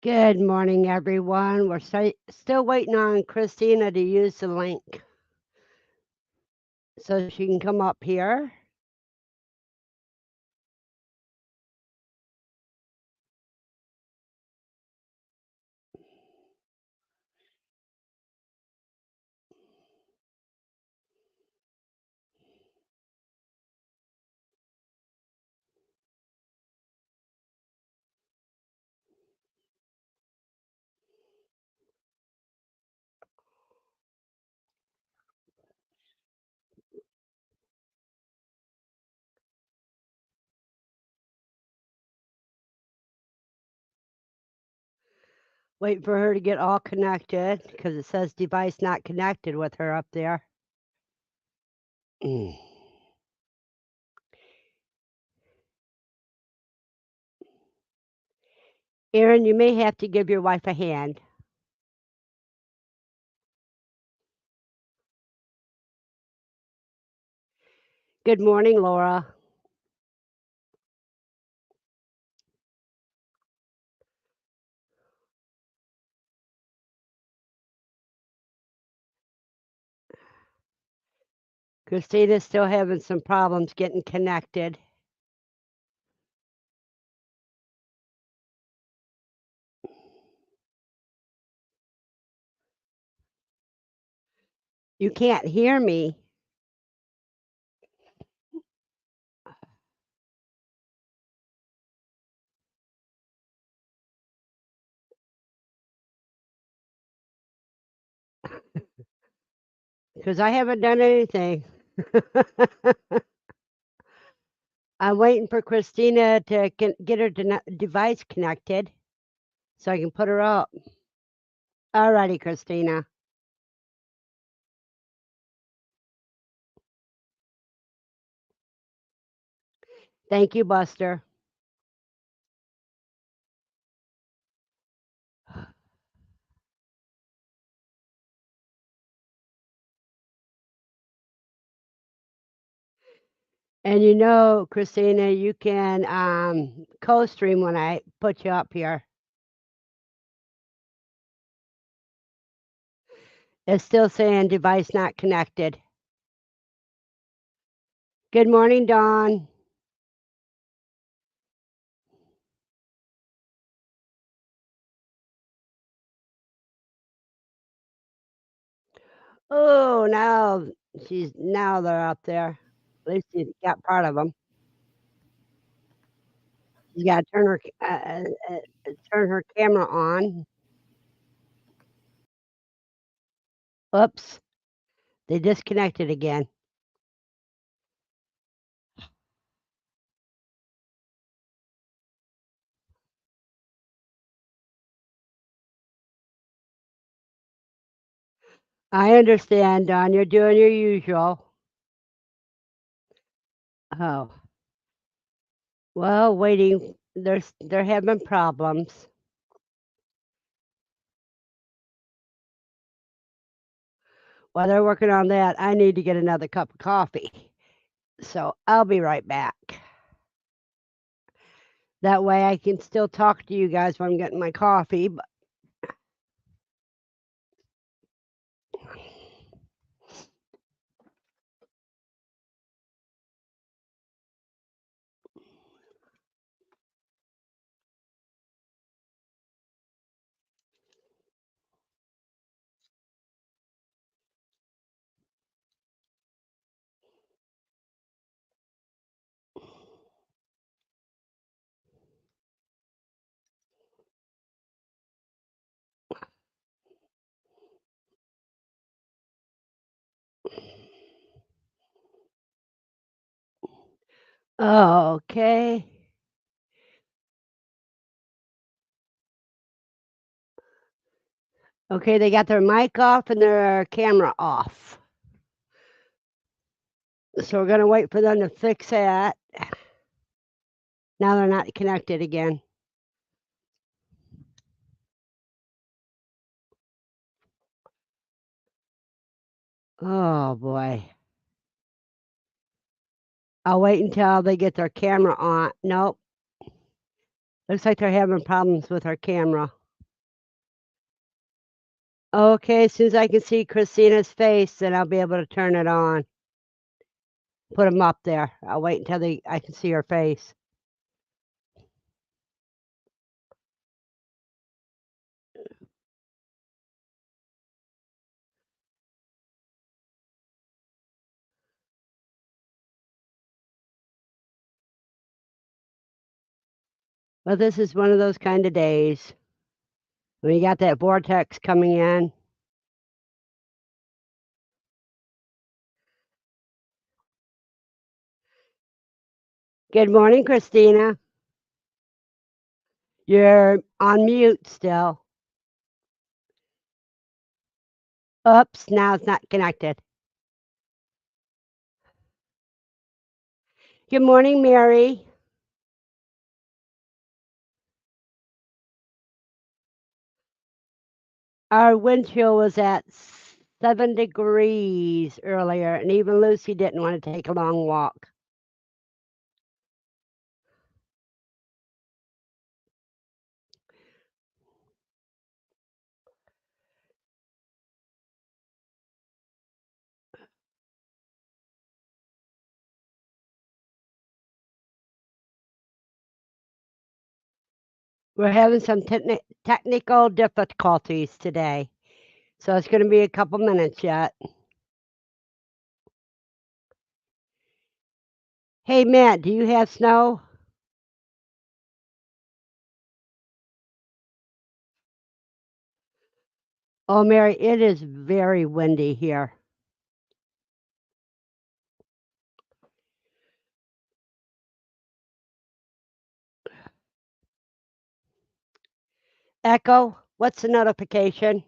Good morning, everyone. We're still waiting on Kristina to use the link so she can come up here. Wait for her to get all connected because it says device not connected with her up there. Erin, you may have to give your wife a hand. Good morning, Laura. Kristina's still having some problems getting connected. You can't hear me. Because I haven't done anything. I'm waiting for Kristina to get her device connected so I can put her up. All righty, Kristina. Thank you, Buster. And you know, Christina, you can co-stream when I put you up here. It's still saying device not connected. Good morning, Dawn. Oh, now they're up there. At least you got part of them. You got to turn her camera on. Oops, they disconnected again. I understand, Dawn. You're doing your usual. Oh, well, waiting. They're having problems. While they're working on that, I need to get another cup of coffee. So I'll be right back. That way I can still talk to you guys when I'm getting my coffee. Okay. Okay, they got their mic off and their camera off. So we're going to wait for them to fix that. Now they're not connected again. Oh boy. I'll wait until they get their camera on. Nope. Looks like they're having problems with our camera. Okay, as soon as I can see Kristina's face, then I'll be able to turn it on. Put them up there. I'll wait until I can see her face. But this is one of those kind of days when you got that vortex coming in. Good morning, Kristina. You're on mute still. Oops, now it's not connected. Good morning, Mary. Our wind chill was at 7 degrees earlier, and even Lucy didn't want to take a long walk. We're having some technical difficulties today, so it's going to be a couple minutes yet. Hey, Matt, do you have snow? Oh, Mary, it is very windy here. Echo, what's the notification?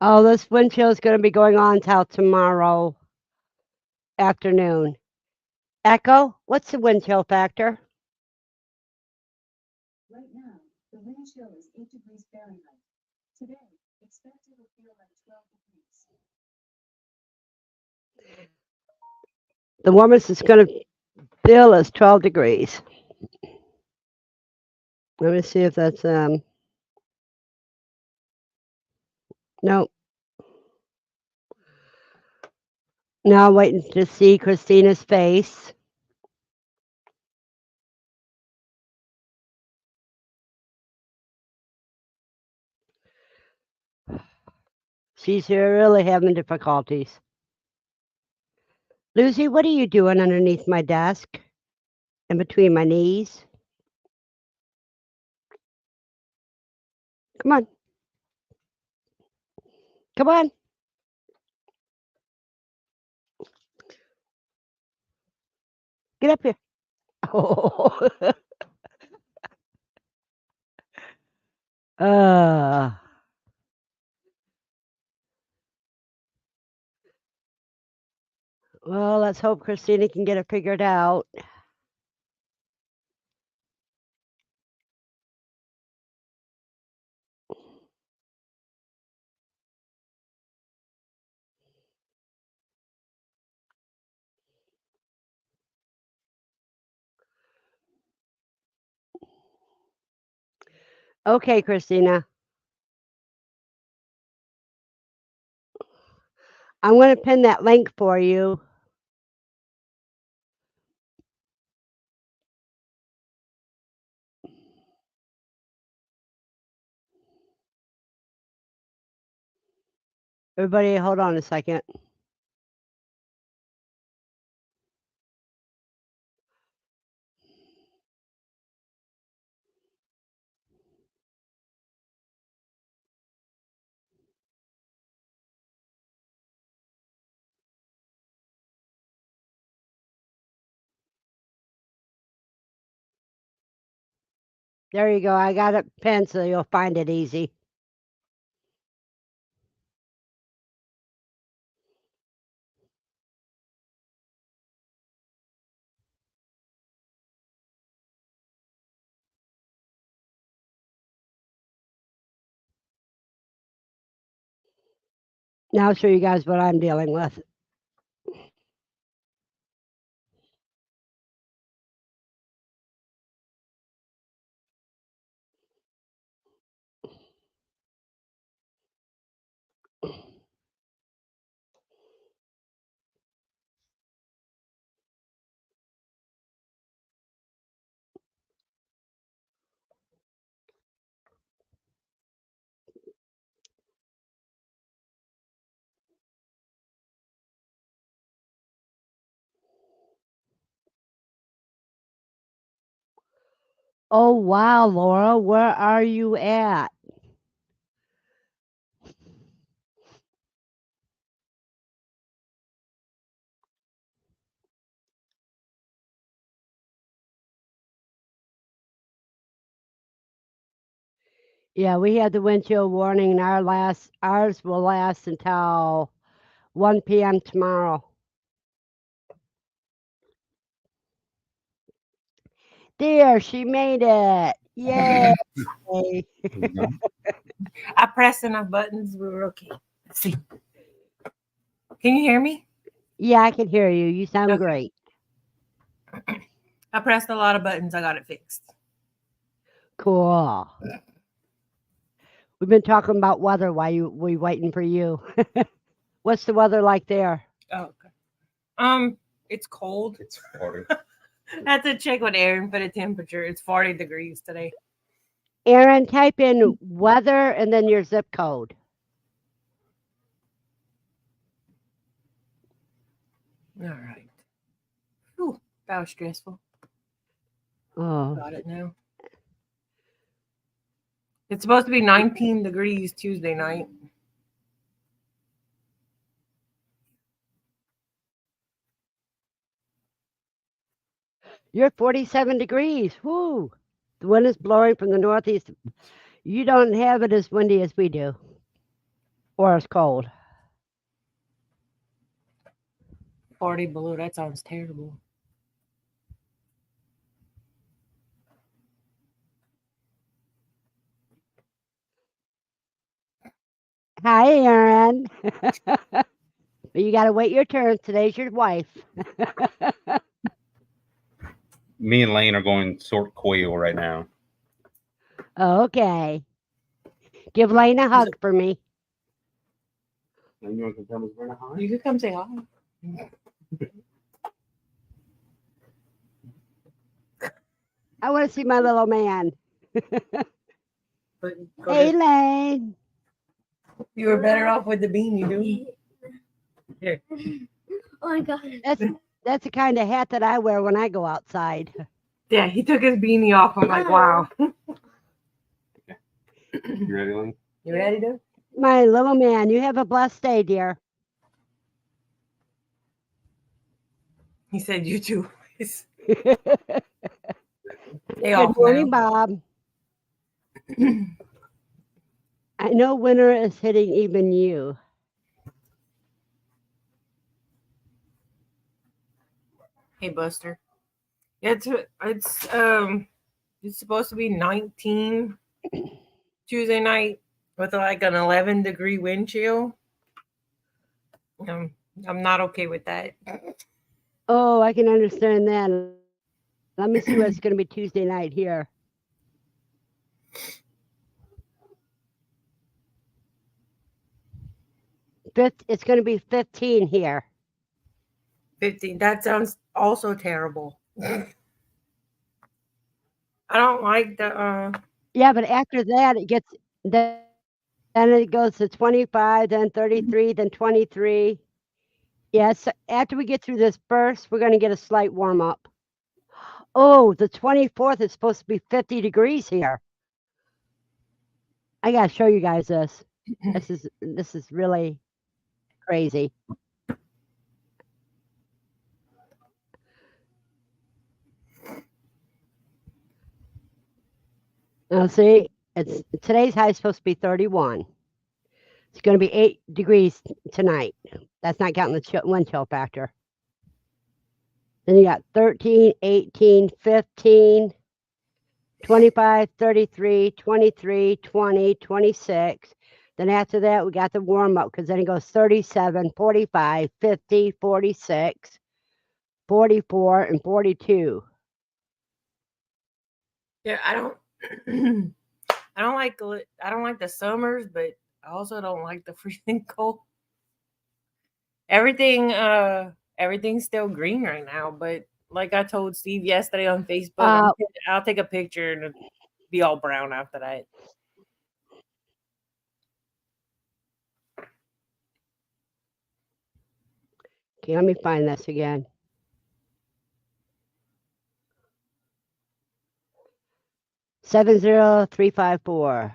Oh, this wind chill is going to be going on till tomorrow afternoon. Echo, what's the wind chill factor? The warmest it's going to feel is 12 degrees. Let me see if that's no. Now I'm waiting to see Kristina's face. She's really having difficulties. Lucy, what are you doing underneath my desk? In between my knees? Come on. Come on. Get up here. Oh. uh, well, let's hope Kristina can get it figured out. Okay, Kristina. I'm going to pin that link for you. Everybody, hold on a second. There you go. I got it pinned so you'll find it easy. Now I'll show you guys what I'm dealing with. Oh, wow, Laura, where are you at? Yeah, we had the wind chill warning, and ours will last until 1 p.m. tomorrow. There, she made it. Yay. I pressed enough buttons. We were okay. Let's see. Can you hear me? Yeah, I can hear you. You sound Okay. great. I pressed a lot of buttons. I got it fixed. Cool. We've been talking about weather while we waiting for you. What's the weather like there? Oh, okay. It's cold. It's 40. I had to check with Aaron for the temperature. It's 40 degrees today. Aaron, type in weather and then your zip code. All right. Whew, that was stressful. Oh, Got it now. It's supposed to be 19 degrees Tuesday night. you're 47 degrees. Woo. The wind is blowing from the northeast. You don't have it as windy as we do, or as cold. 40 below. That sounds terrible. Hi, Aaron. But you got to wait your turn. Today's your wife. Me and Lane are going sort quail right now. Okay. Give Lane a hug for me. Lane, you want to come tell us Verna hi? You could come say hi. I want to see my little man. But Hey, Lane. you were better off with the beanie, dude. Here. Oh my god. That's the kind of hat that I wear when I go outside. Yeah, he took his beanie off. I'm like, wow. You ready, Lane? You ready, dude? My little man, you have a blessed day, dear. He said, you too. Good Stay off morning, now. Bob. I know winter is hitting even you. Hey, Buster. It's supposed to be 19 Tuesday night with like an 11-degree wind chill. I'm not okay with that. Oh, I can understand that. Let me see what's going to be Tuesday night here. It's going to be 15 here. 15. That sounds also terrible. I don't like the. Yeah, but after that, then it goes to 25, then 33, then 23. Yes, after we get through this burst, we're going to get a slight warm up. Oh, the 24th is supposed to be 50 degrees here. I got to show you guys this. This is really crazy. Now see, today's high is supposed to be 31. It's going to be 8 degrees tonight. That's not counting the wind chill factor. Then you got 13, 18, 15, 25, 33, 23, 20, 26, Then after that, we got the warm up because then it goes 37, 45, 50, 46, 44, and 42. Yeah, I don't. I don't like the summers, but I also don't like the freezing cold. Everything's still green right now, but like I told Steve yesterday on Facebook, I'll take a picture and it'll be all brown after that. Okay, let me find this again. Seven 70354.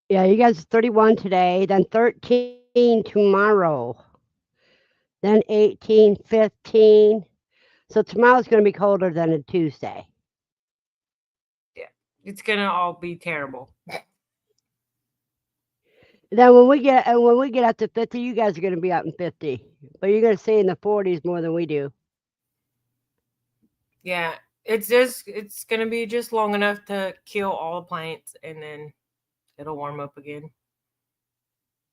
Yeah, you guys 31 today, then 13 tomorrow, then 18, 15. So tomorrow's going to be colder than a Tuesday. Yeah, it's gonna all be terrible. Then when we get up to 50, you guys are going to be up in 50, but you're going to stay in the 40s more than we do. Yeah, it's gonna be just long enough to kill all the plants, and then it'll warm up again.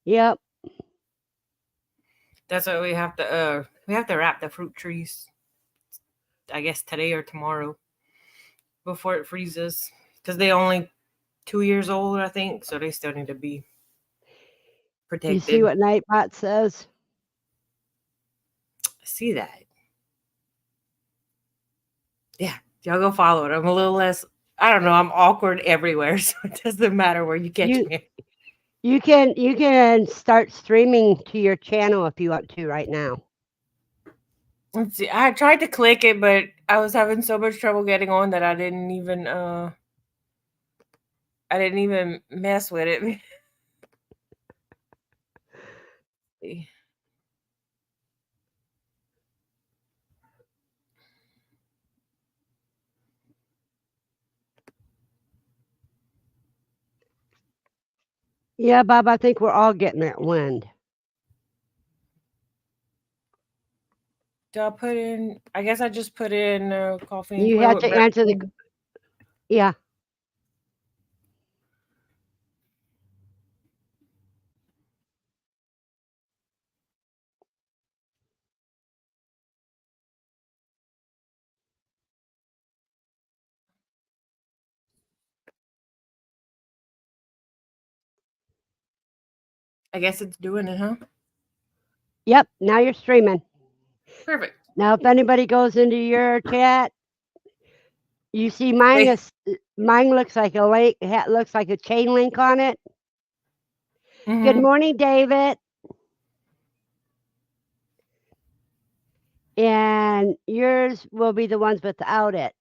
Yep. That's why we have to wrap the fruit trees, I guess today or tomorrow, before it freezes, because they only 2 years old, I think, so they still need to be protected. You see what Nightbot says? I see that. Yeah, y'all go follow it. I'm a little less. I don't know. I'm awkward everywhere, so it doesn't matter where you catch me. You can start streaming to your channel if you want to right now. Let's see. I tried to click it, but I was having so much trouble getting on that I didn't even mess with it. Yeah, Bob, I think we're all getting that wind. Do I put in? I guess I just put in coffee. And You Quail have with to brown answer the. sugar. Yeah. I guess it's doing it, huh? Yep. Now you're streaming. Perfect. Now, if anybody goes into your chat, you see mine looks like a link. It looks like a chain link on it. Mm-hmm. Good morning, David. And yours will be the ones without it.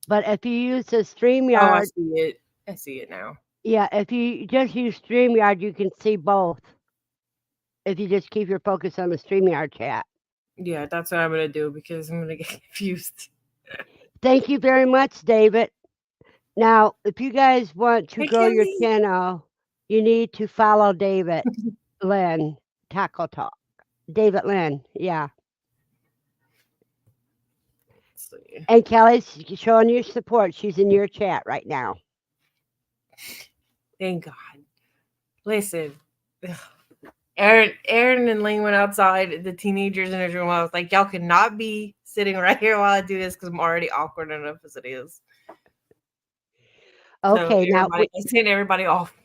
But if you use the StreamYard, Oh, I see it. I see it now. Yeah, if you just use StreamYard, you can see both. If you just keep your focus on the StreamYard chat. Yeah, that's what I'm gonna do because I'm gonna get confused. Thank you very much, David. Now, if you guys want to grow your channel, you need to follow David Lynn Taco Talk. David Lynn, yeah. And Kelly's showing you support. She's in your chat right now. Thank God. Listen, Aaron and Lane went outside. The teenagers in his room. I was like, y'all cannot be sitting right here while I do this because I'm already awkward enough as it is. Okay, so now I sent everybody off.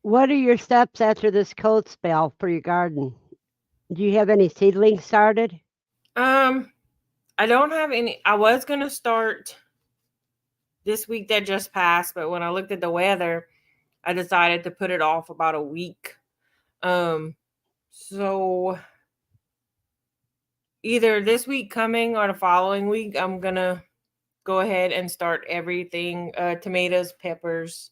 What are your steps after this cold spell for your garden? Do you have any seedlings started? I don't have any. I was gonna start this week that just passed, but when I looked at the weather, I decided to put it off about a week. So either this week coming or the following week, I'm gonna go ahead and start everything. Tomatoes, peppers.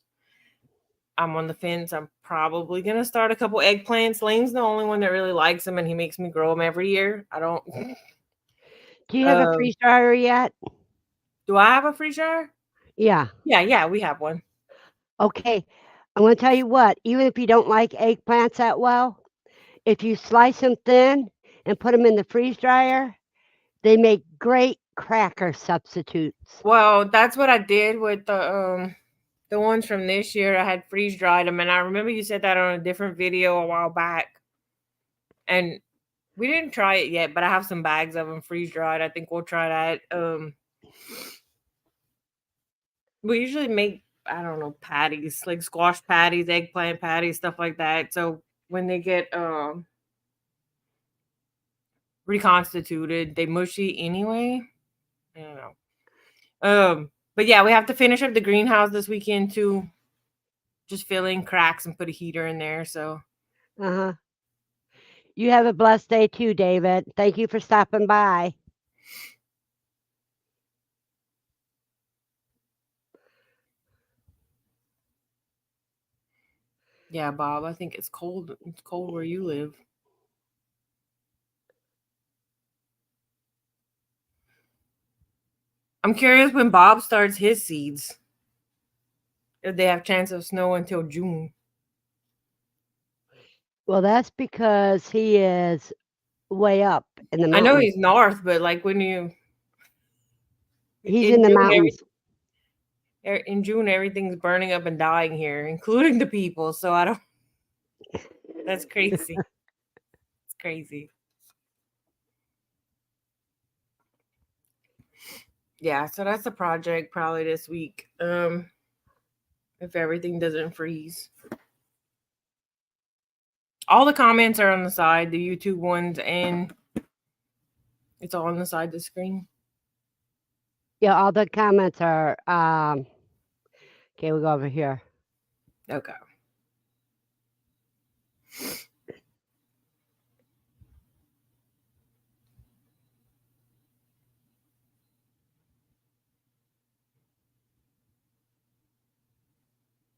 I'm on the fence. I'm probably gonna start a couple eggplants. Lane's the only one that really likes them, and he makes me grow them every year. I don't. Do you have a freeze dryer yet? Do I have a freeze dryer? Yeah. Yeah, we have one. Okay. I'm going to tell you what, even if you don't like eggplants that well, if you slice them thin and put them in the freeze dryer, they make great cracker substitutes. Well, that's what I did with the ones from this year. I had freeze dried them, and I remember you said that on a different video a while back. And we didn't try it yet, but I have some bags of them freeze dried. I think we'll try that. We usually make, I don't know, patties, like squash patties, eggplant patties, stuff like that. So when they get reconstituted, they mushy anyway. I don't know. But yeah, we have to finish up the greenhouse this weekend too. Just fill in cracks and put a heater in there. So Uh-huh. You have a blessed day too, David. Thank you for stopping by. yeah, Bob, I think it's cold. It's cold where you live. I'm curious when Bob starts his seeds. If they have chance of snow until June. Well, that's because he is way up in the I mountains. know he's north, but like when you He's in the June, mountains. in June, everything's burning up and dying here, including the people. So I don't. That's crazy. It's crazy. Yeah, so that's the project probably this week. If everything doesn't freeze. All the comments are on the side, the YouTube ones, and it's all on the side of the screen. Yeah, all the comments are okay, we'll go over here. Okay.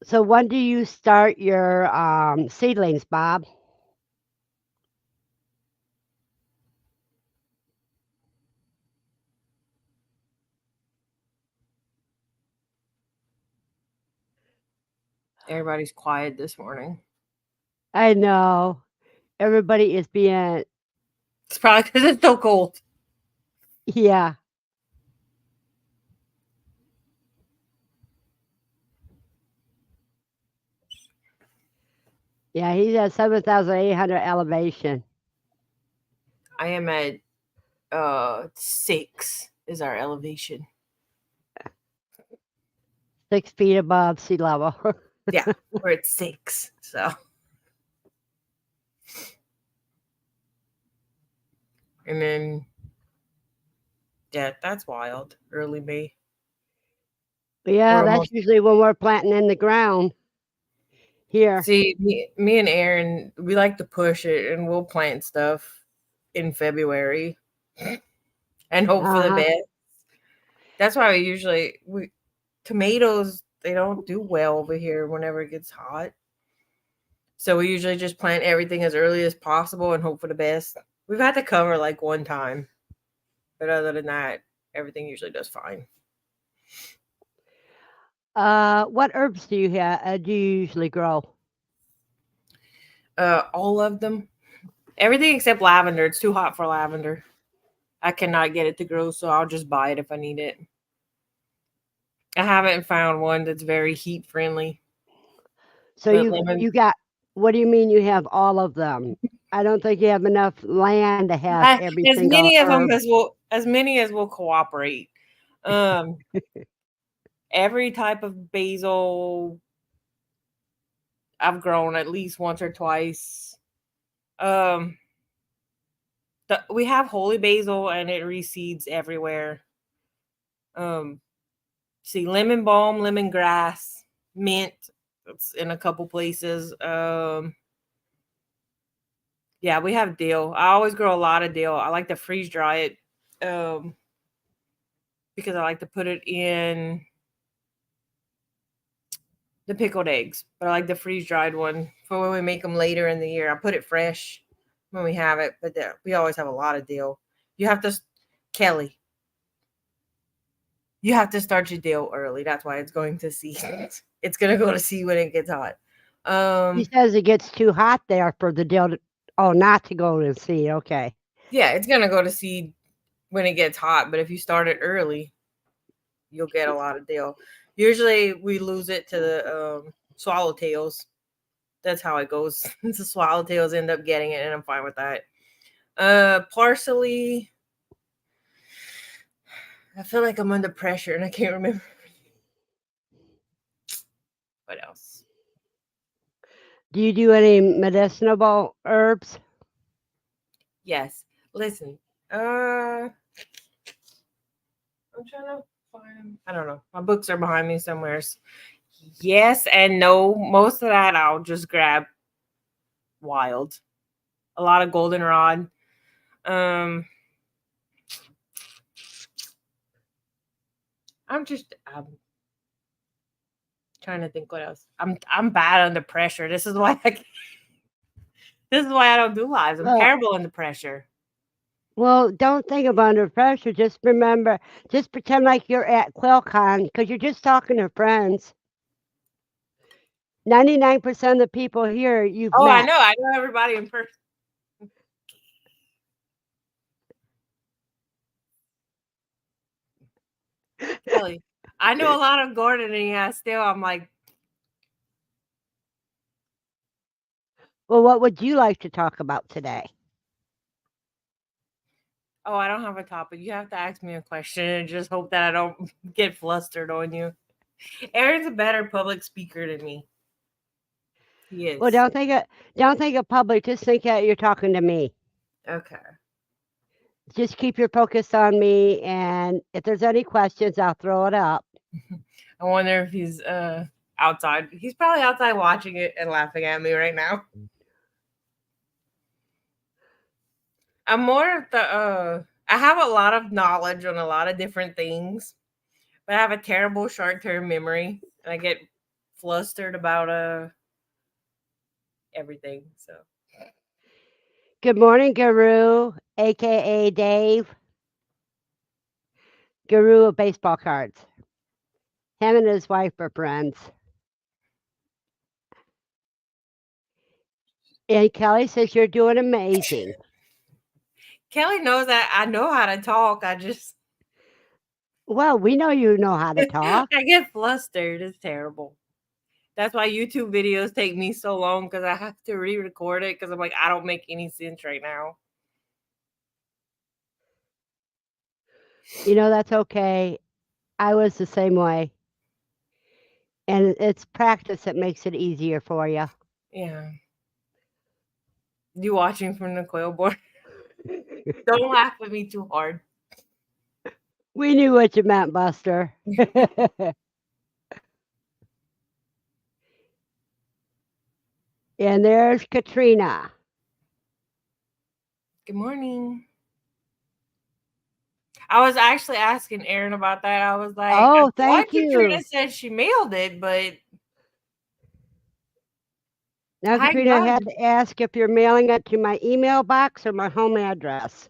So when do you start your seedlings, Bob? Everybody's quiet this morning. I know. Everybody is being It's probably because it's so cold. yeah. Yeah, he's at 7,800 elevation. I am at 6 is our elevation. 6 feet above sea level. Yeah, we're at 6. So and then yeah, that's wild. Early May. Yeah, We're that's almost- usually when we're planting in the ground here. See, me and Aaron, we like to push it and we'll plant stuff in February and hope for the Uh-huh. best. That's why we tomatoes, they don't do well over here whenever it gets hot. So we usually just plant everything as early as possible and hope for the best. We've had to cover like one time. But other than that, everything usually does fine. What herbs do you usually grow? All of them. Everything except lavender. It's too hot for lavender. I cannot get it to grow, so I'll just buy it if I need it. I haven't found one that's very heat friendly. So But lemon- you got, what do you mean you have all of them? I don't think you have enough land to have every as single many of them herb. as many as will cooperate. Every type of basil I've grown at least once or twice. We have holy basil and it reseeds everywhere. See lemon balm, lemongrass, mint. It's in a couple places. Yeah, we have dill. I always grow a lot of dill. I like to freeze dry it because I like to put it in the pickled eggs. But I like the freeze dried one for when we make them later in the year. I put it fresh when we have it, but we always have a lot of dill. You have to, Kelly, you have to start your dill early. That's why it's going to seed. It's going to go to seed when it gets hot. He says it gets too hot there for the dill to, not to go to seed. Okay. Yeah, it's gonna go to seed when it gets hot, but if you start it early, you'll get a lot of dill. Usually we lose it to the swallowtails. That's how it goes. The swallowtails end up getting it, and I'm fine with that. Parsley. I feel like I'm under pressure and I can't remember. What else? Do you do any medicinal herbs? Yes. Listen. I'm trying to find. I don't know. My books are behind me somewhere. Yes and no. Most of that I'll just grab wild. A lot of goldenrod. I'm trying to think what else. I'm bad under pressure. This is why I don't do lives. I'm Well- terrible under pressure. Well, don't think of under pressure. Just remember, just pretend like you're at QuailCon because you're just talking to friends. 99% of the people here you've Oh, met. I know everybody in person. Kelly, I know a lot of gardening. Still, I'm like, Well, what would you like to talk about today? oh, I don't have a topic. You have to ask me a question and just hope that I don't get flustered on you. Aaron's a better public speaker than me. He is. Well, don't think of public. Just think that you're talking to me. Okay. Just keep your focus on me, and if there's any questions, I'll throw it up. I wonder if he's outside. He's probably outside watching it and laughing at me right now. I'm more of the I have a lot of knowledge on a lot of different things, but I have a terrible short-term memory and I get flustered about everything. So Good morning, Guru, aka Dave. Guru of baseball cards. Him and his wife are friends. And Kelly says you're doing amazing. Kelly knows that I know how to talk. Well, we know you know how to talk. I get flustered. It's terrible. That's why YouTube videos take me so long because I have to re-record it because I'm like, I don't make any sense right now. You know, that's okay. I was the same way. And it's practice that makes it easier for you. Yeah. You watching from the Quail board? Don't laugh at me too hard. We knew what you meant, Buster. And there's Katrina. Good morning. I was actually asking Aaron about that. I was like, Oh, thank Katrina you. said she mailed it, but Now, I Katrina, I got had to ask if you're mailing it to my email box or my home address.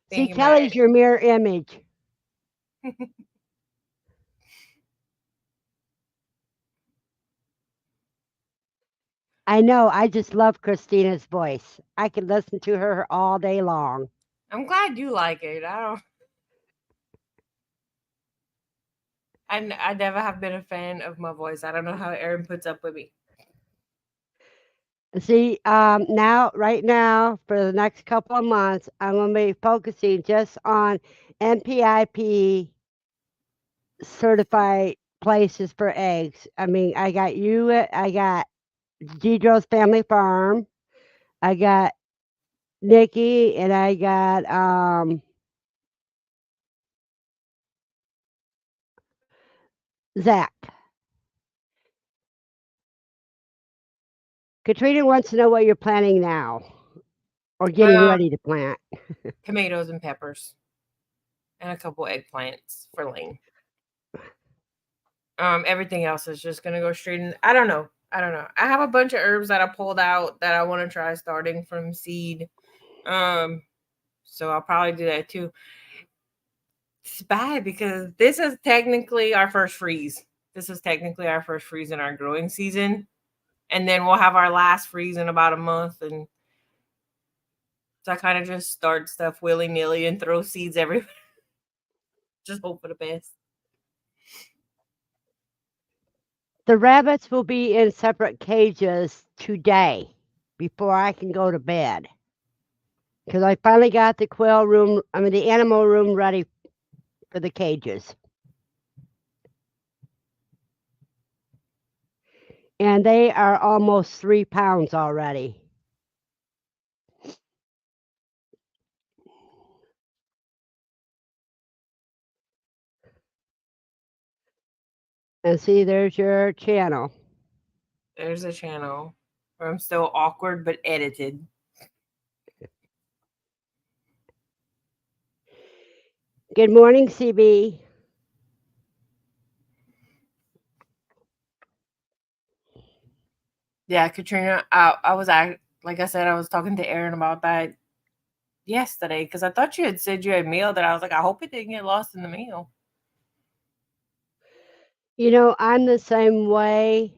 See, thinking Kelly's your mirror image. I know. I just love Kristina's voice. I could listen to her all day long. I'm glad you like it. I never have been a fan of my voice. I don't know how Aaron puts up with me. See, right now, for the next couple of months, I'm going to be focusing just on NPIP certified places for eggs. I mean, I got Guidroz Family Farm, I got Nikki, and I got Zach. Katrina wants to know what you're planting now or getting ready to plant. Tomatoes and peppers. And a couple eggplants for Lane. Everything else is just gonna go straight in. I don't know. I have a bunch of herbs that I pulled out that I want to try starting from seed. So I'll probably do that too. It's bad because this is technically our first freeze. This is technically our first freeze in our growing season. And then we'll have our last freeze in about a month. And so I kind of just start stuff willy-nilly and throw seeds everywhere. Just hope for the best. The rabbits will be in separate cages today before I can go to bed. Because I finally got the the animal room ready for the cages. And they are almost 3 pounds already. And see, there's your channel. There's a channel where I'm still awkward but edited. Good morning, CB. Yeah, Katrina, like I said, I was talking to Aaron about that yesterday because I thought you had said you had mailed it. I was like, I hope it didn't get lost in the mail. You know, I'm the same way.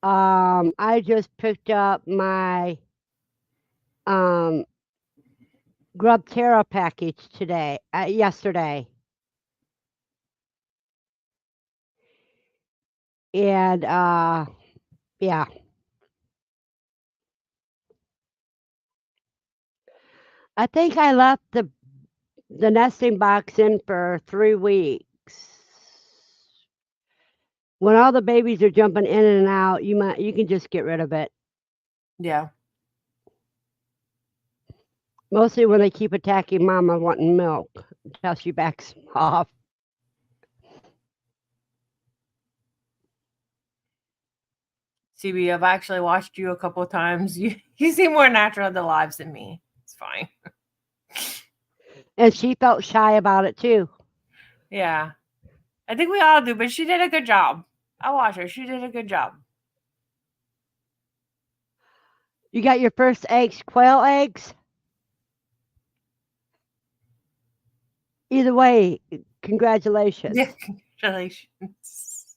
I just picked up my Grub Terra package yesterday. And yeah. I think I left the nesting box in for 3 weeks. When all the babies are jumping in and out, you can just get rid of it. Yeah. Mostly when they keep attacking Mama wanting milk until she backs off. CB, I've actually watched you a couple of times. You seem more natural in the lives than me. It's fine. And she felt shy about it too. Yeah. I think we all do, but she did a good job. I watched her. She did a good job. You got your first eggs, quail eggs? Either way, congratulations. Yeah, congratulations.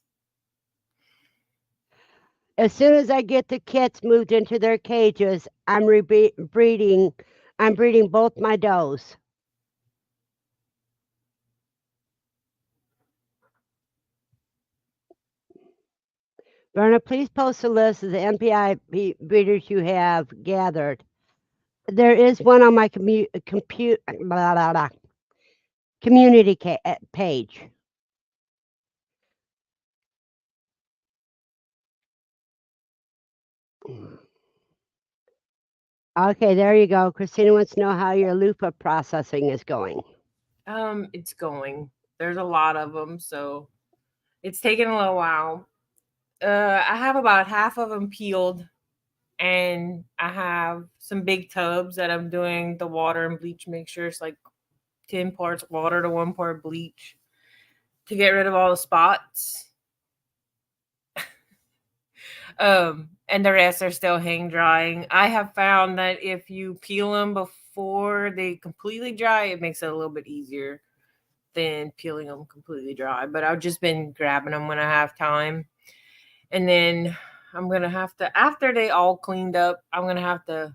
As soon as I get the kits moved into their cages, I'm breeding both my does. Verna, please post a list of the MPI breeders you have gathered. There is one on my community page. Okay, there you go. Kristina wants to know how your loofah processing is going. It's going. There's a lot of them, so it's taken a little while. I have about half of them peeled, and I have some big tubs that I'm doing the water and bleach mixture. It's like 10 parts water to 1 part bleach to get rid of all the spots. And the rest are still hang drying. I have found that if you peel them before they completely dry, it makes it a little bit easier than peeling them completely dry. But I've just been grabbing them when I have time. And then I'm going to have to, after they all cleaned up, I'm going to have to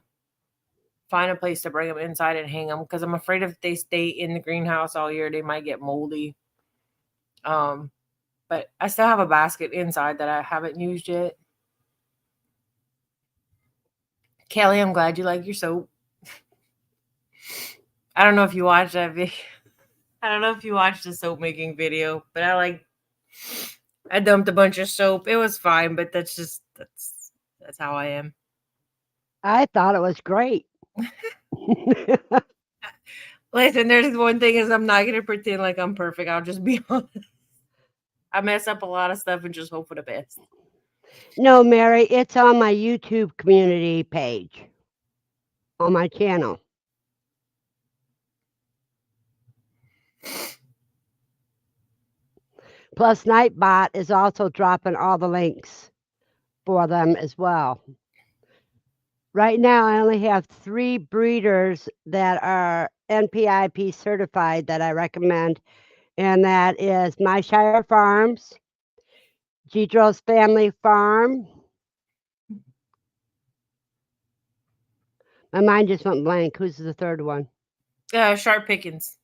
find a place to bring them inside and hang them because I'm afraid if they stay in the greenhouse all year, they might get moldy. But I still have a basket inside that I haven't used yet. Kelly, I'm glad you like your soap. I don't know if you watched that video. I don't know if you watched the soap making video, but I dumped a bunch of soap. It was fine, but that's how I am. I thought it was great. Listen, there's one thing is I'm not going to pretend like I'm perfect. I'll just be honest. I mess up a lot of stuff and just hope for the best. No, Mary, it's on my YouTube community page on my channel. Plus, Nightbot is also dropping all the links for them as well. Right now, I only have 3 breeders that are NPIP certified that I recommend, and that is My Shire Farms, Guidroz Family Farm. My mind just went blank. Who's the third one? Sharp Pickens,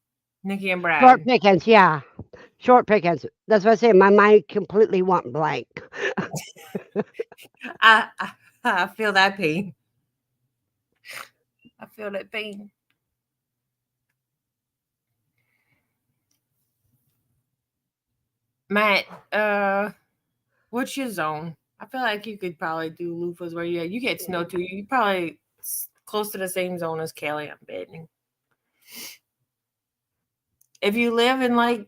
Nikki and Brad. Short Pickens, yeah. Short Pickens. That's what I say. My mind completely went blank. I, I I feel that pain. I feel that pain. Matt, what's your zone? I feel like you could probably do loofahs where you get snow too. You probably close to the same zone as Kelly, I'm betting. If you live in like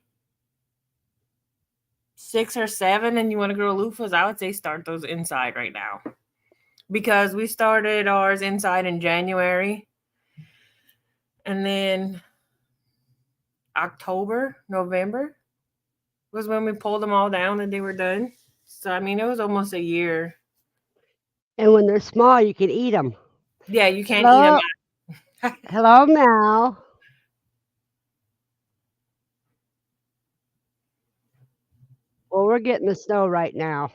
6 or 7 and you want to grow loofahs, I would say start those inside right now. Because we started ours inside in January. And then October, November was when we pulled them all down and they were done. So, I mean, it was almost a year. And when they're small, you can eat them. Yeah, you can't eat them. Hello, Mel. Well, we're getting the snow right now.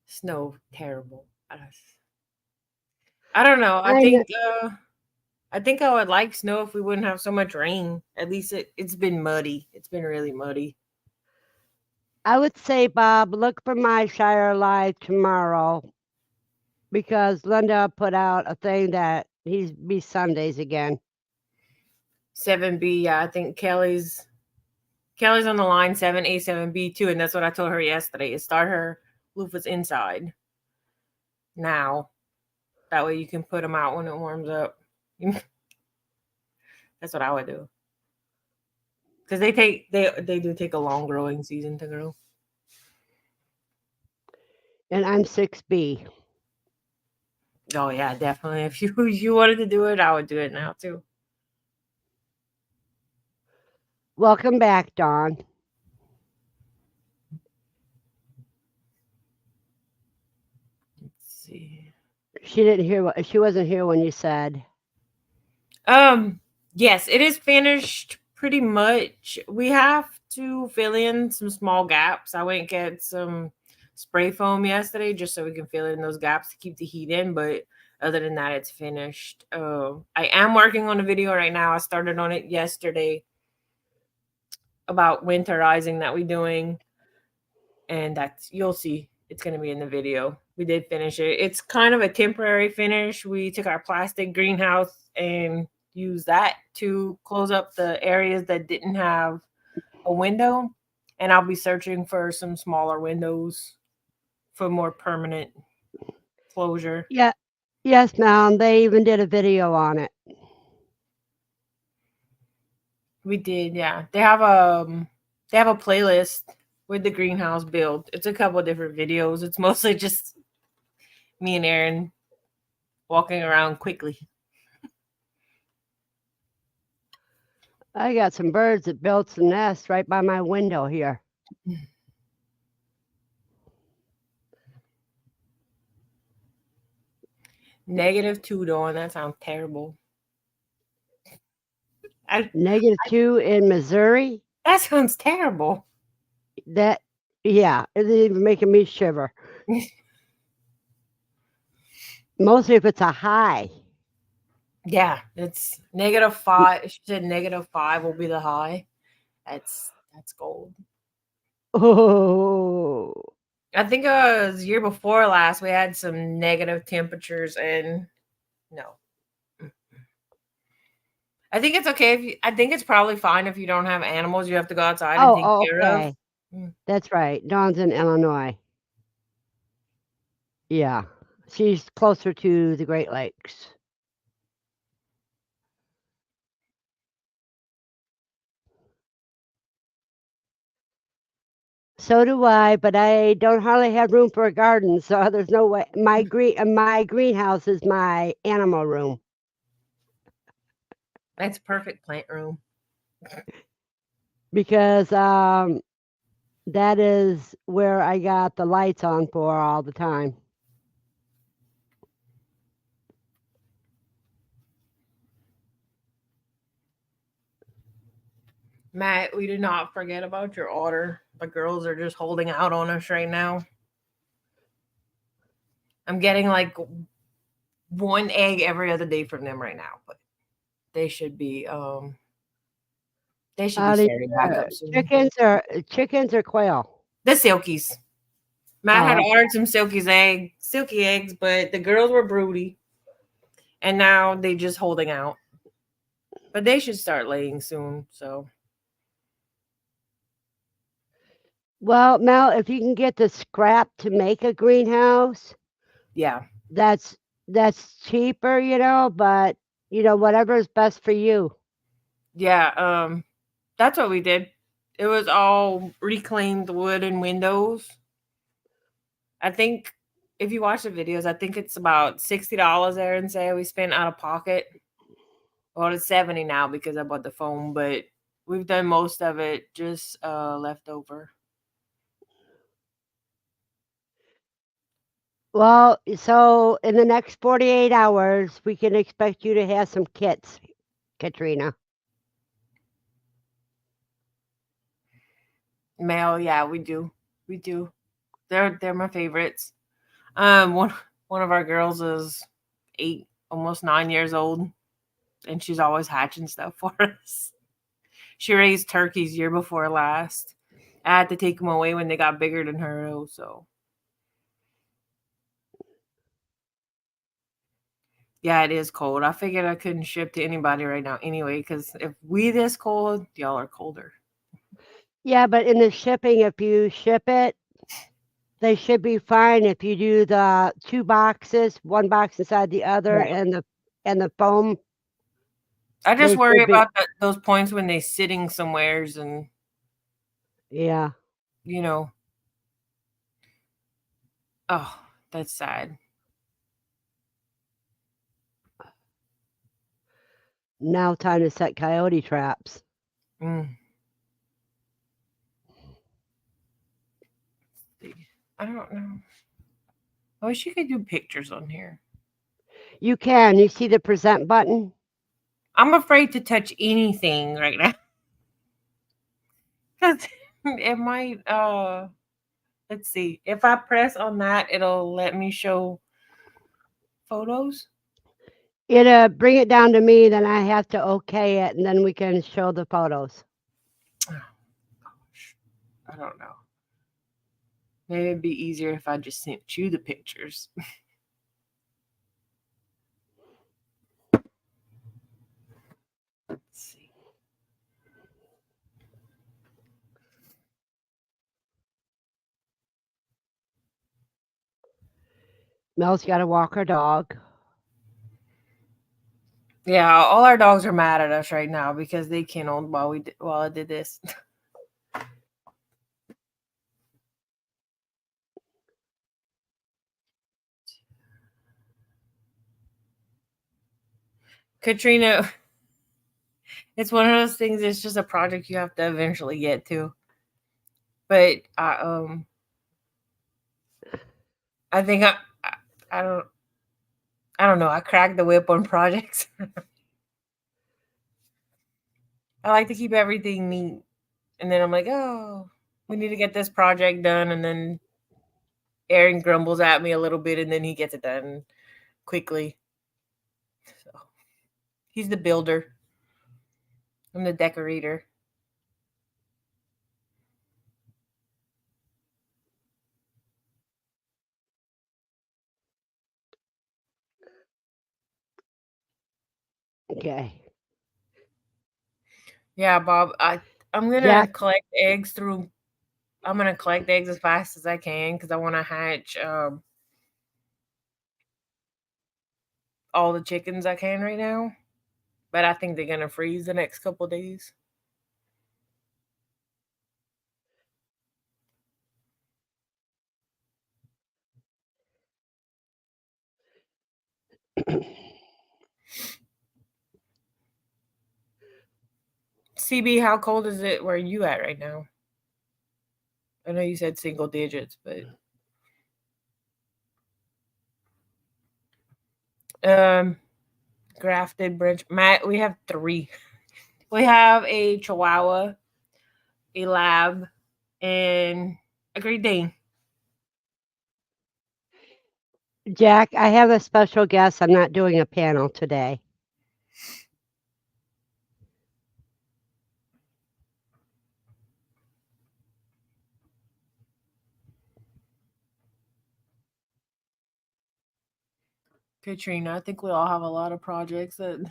Snow, terrible. I don't know. I know. I think I would like snow if we wouldn't have so much rain. At least it's been muddy. It's been really muddy. I would say, Bob, look for My Shire Live tomorrow because Linda put out a thing that he's be Sundays again. 7B, yeah, I think Kelly's on the line 7A, 7B too, and that's what I told her yesterday. Is start her loofahs inside now. That way you can put them out when it warms up. That's what I would do. Because they do take a long growing season to grow. And I'm 6B. Oh yeah, definitely. If you wanted to do it, I would do it now too. Welcome back, Dawn. Let's see. She wasn't here when you said. Yes, it is finished pretty much. We have to fill in some small gaps. I went and get some spray foam yesterday just so we can fill in those gaps to keep the heat in, but other than that, it's finished. I am working on a video right now. I started on it yesterday about winterizing that we're doing, and you'll see it's going to be in the video. We did finish it. It's kind of a temporary finish. We took our plastic greenhouse and used that to close up the areas that didn't have a window, and I'll be searching for some smaller windows for more permanent closure. Yeah. Yes, ma'am. They even did a video on it. We did, yeah. They have a playlist with the greenhouse build. It's a couple of different videos. It's mostly just me and Aaron walking around quickly. I got some birds that built some nests right by my window here. -2, Dawn. That sounds terrible. -2 in Missouri. That sounds terrible. Yeah, it's even making me shiver. Mostly if it's a high. Yeah, it's -5. She said -5 will be the high. That's gold. Oh. I think it was year before last we had some negative temperatures, and no. I think it's okay I think it's probably fine if you don't have animals you have to go outside and take care of. That's right. Dawn's in Illinois. Yeah. She's closer to the Great Lakes. So do I, but I don't hardly have room for a garden, so there's no way. My greenhouse is my animal room. That's perfect plant room. Because that is where I got the lights on for all the time. Matt, we did not forget about your order. The girls are just holding out on us right now. I'm getting like one egg every other day from them right now, but they should be Out of starting back up soon. chickens or quail? The silkies. Matt had Oh. ordered some silky eggs, but the girls were broody. And now they just holding out. But they should start laying soon, so Well, Mel, if you can get the scrap to make a greenhouse, yeah. that's cheaper, but whatever's best for you. Yeah, that's what we did. It was all reclaimed wood and windows. I think if you watch the videos, I think it's about $60 there and say we spent out of pocket. Well, it's 70 now because I bought the foam, but we've done most of it just left over. Well, so in the next 48 hours, we can expect you to have some kits, Katrina. Mail, yeah, we do. We do. They're my favorites. One of our girls is 8, almost 9 years old, and she's always hatching stuff for us. She raised turkeys year before last. I had to take them away when they got bigger than her, though, so. Yeah, it is cold. I figured I couldn't ship to anybody right now anyway, because if we this cold, y'all are colder. Yeah, but in the shipping, if you ship it, they should be fine if you do the 2 boxes, 1 box inside the other, Right. and the foam. I just They worry should be- about those points when they're sitting somewheres and, Yeah. Oh, that's sad. Now time to set coyote traps. Mm. I don't know. I wish you could do pictures on here. You can. You see the present button? I'm afraid to touch anything right now. Because it might, let's see. If I press on that, it'll let me show photos. It'll bring it down to me, then I have to okay it, and then we can show the photos. Oh, gosh. I don't know. Maybe it'd be easier if I just sent you the pictures. Let's see. Mel's got to walk her dog. Yeah, all our dogs are mad at us right now because they kenneled while I did this. Katrina, it's one of those things. It's just a project you have to eventually get to. But I think I don't know. I cracked the whip on projects. I like to keep everything neat, and then I'm like, oh, we need to get this project done, and then Aaron grumbles at me a little bit, and then he gets it done quickly. So he's the builder. I'm the decorator. Okay. Yeah, Bob. I'm gonna collect eggs through. I'm gonna collect eggs as fast as I can because I want to hatch all the chickens I can right now. But I think they're gonna freeze the next couple days. CB, how cold is it where you at right now? I know you said single digits, but grafted branch. Matt, we have 3. We have a Chihuahua a lab, and a Great Dane. Jack, I have a special guest. I'm not doing a panel today. Katrina, I think we all have a lot of projects that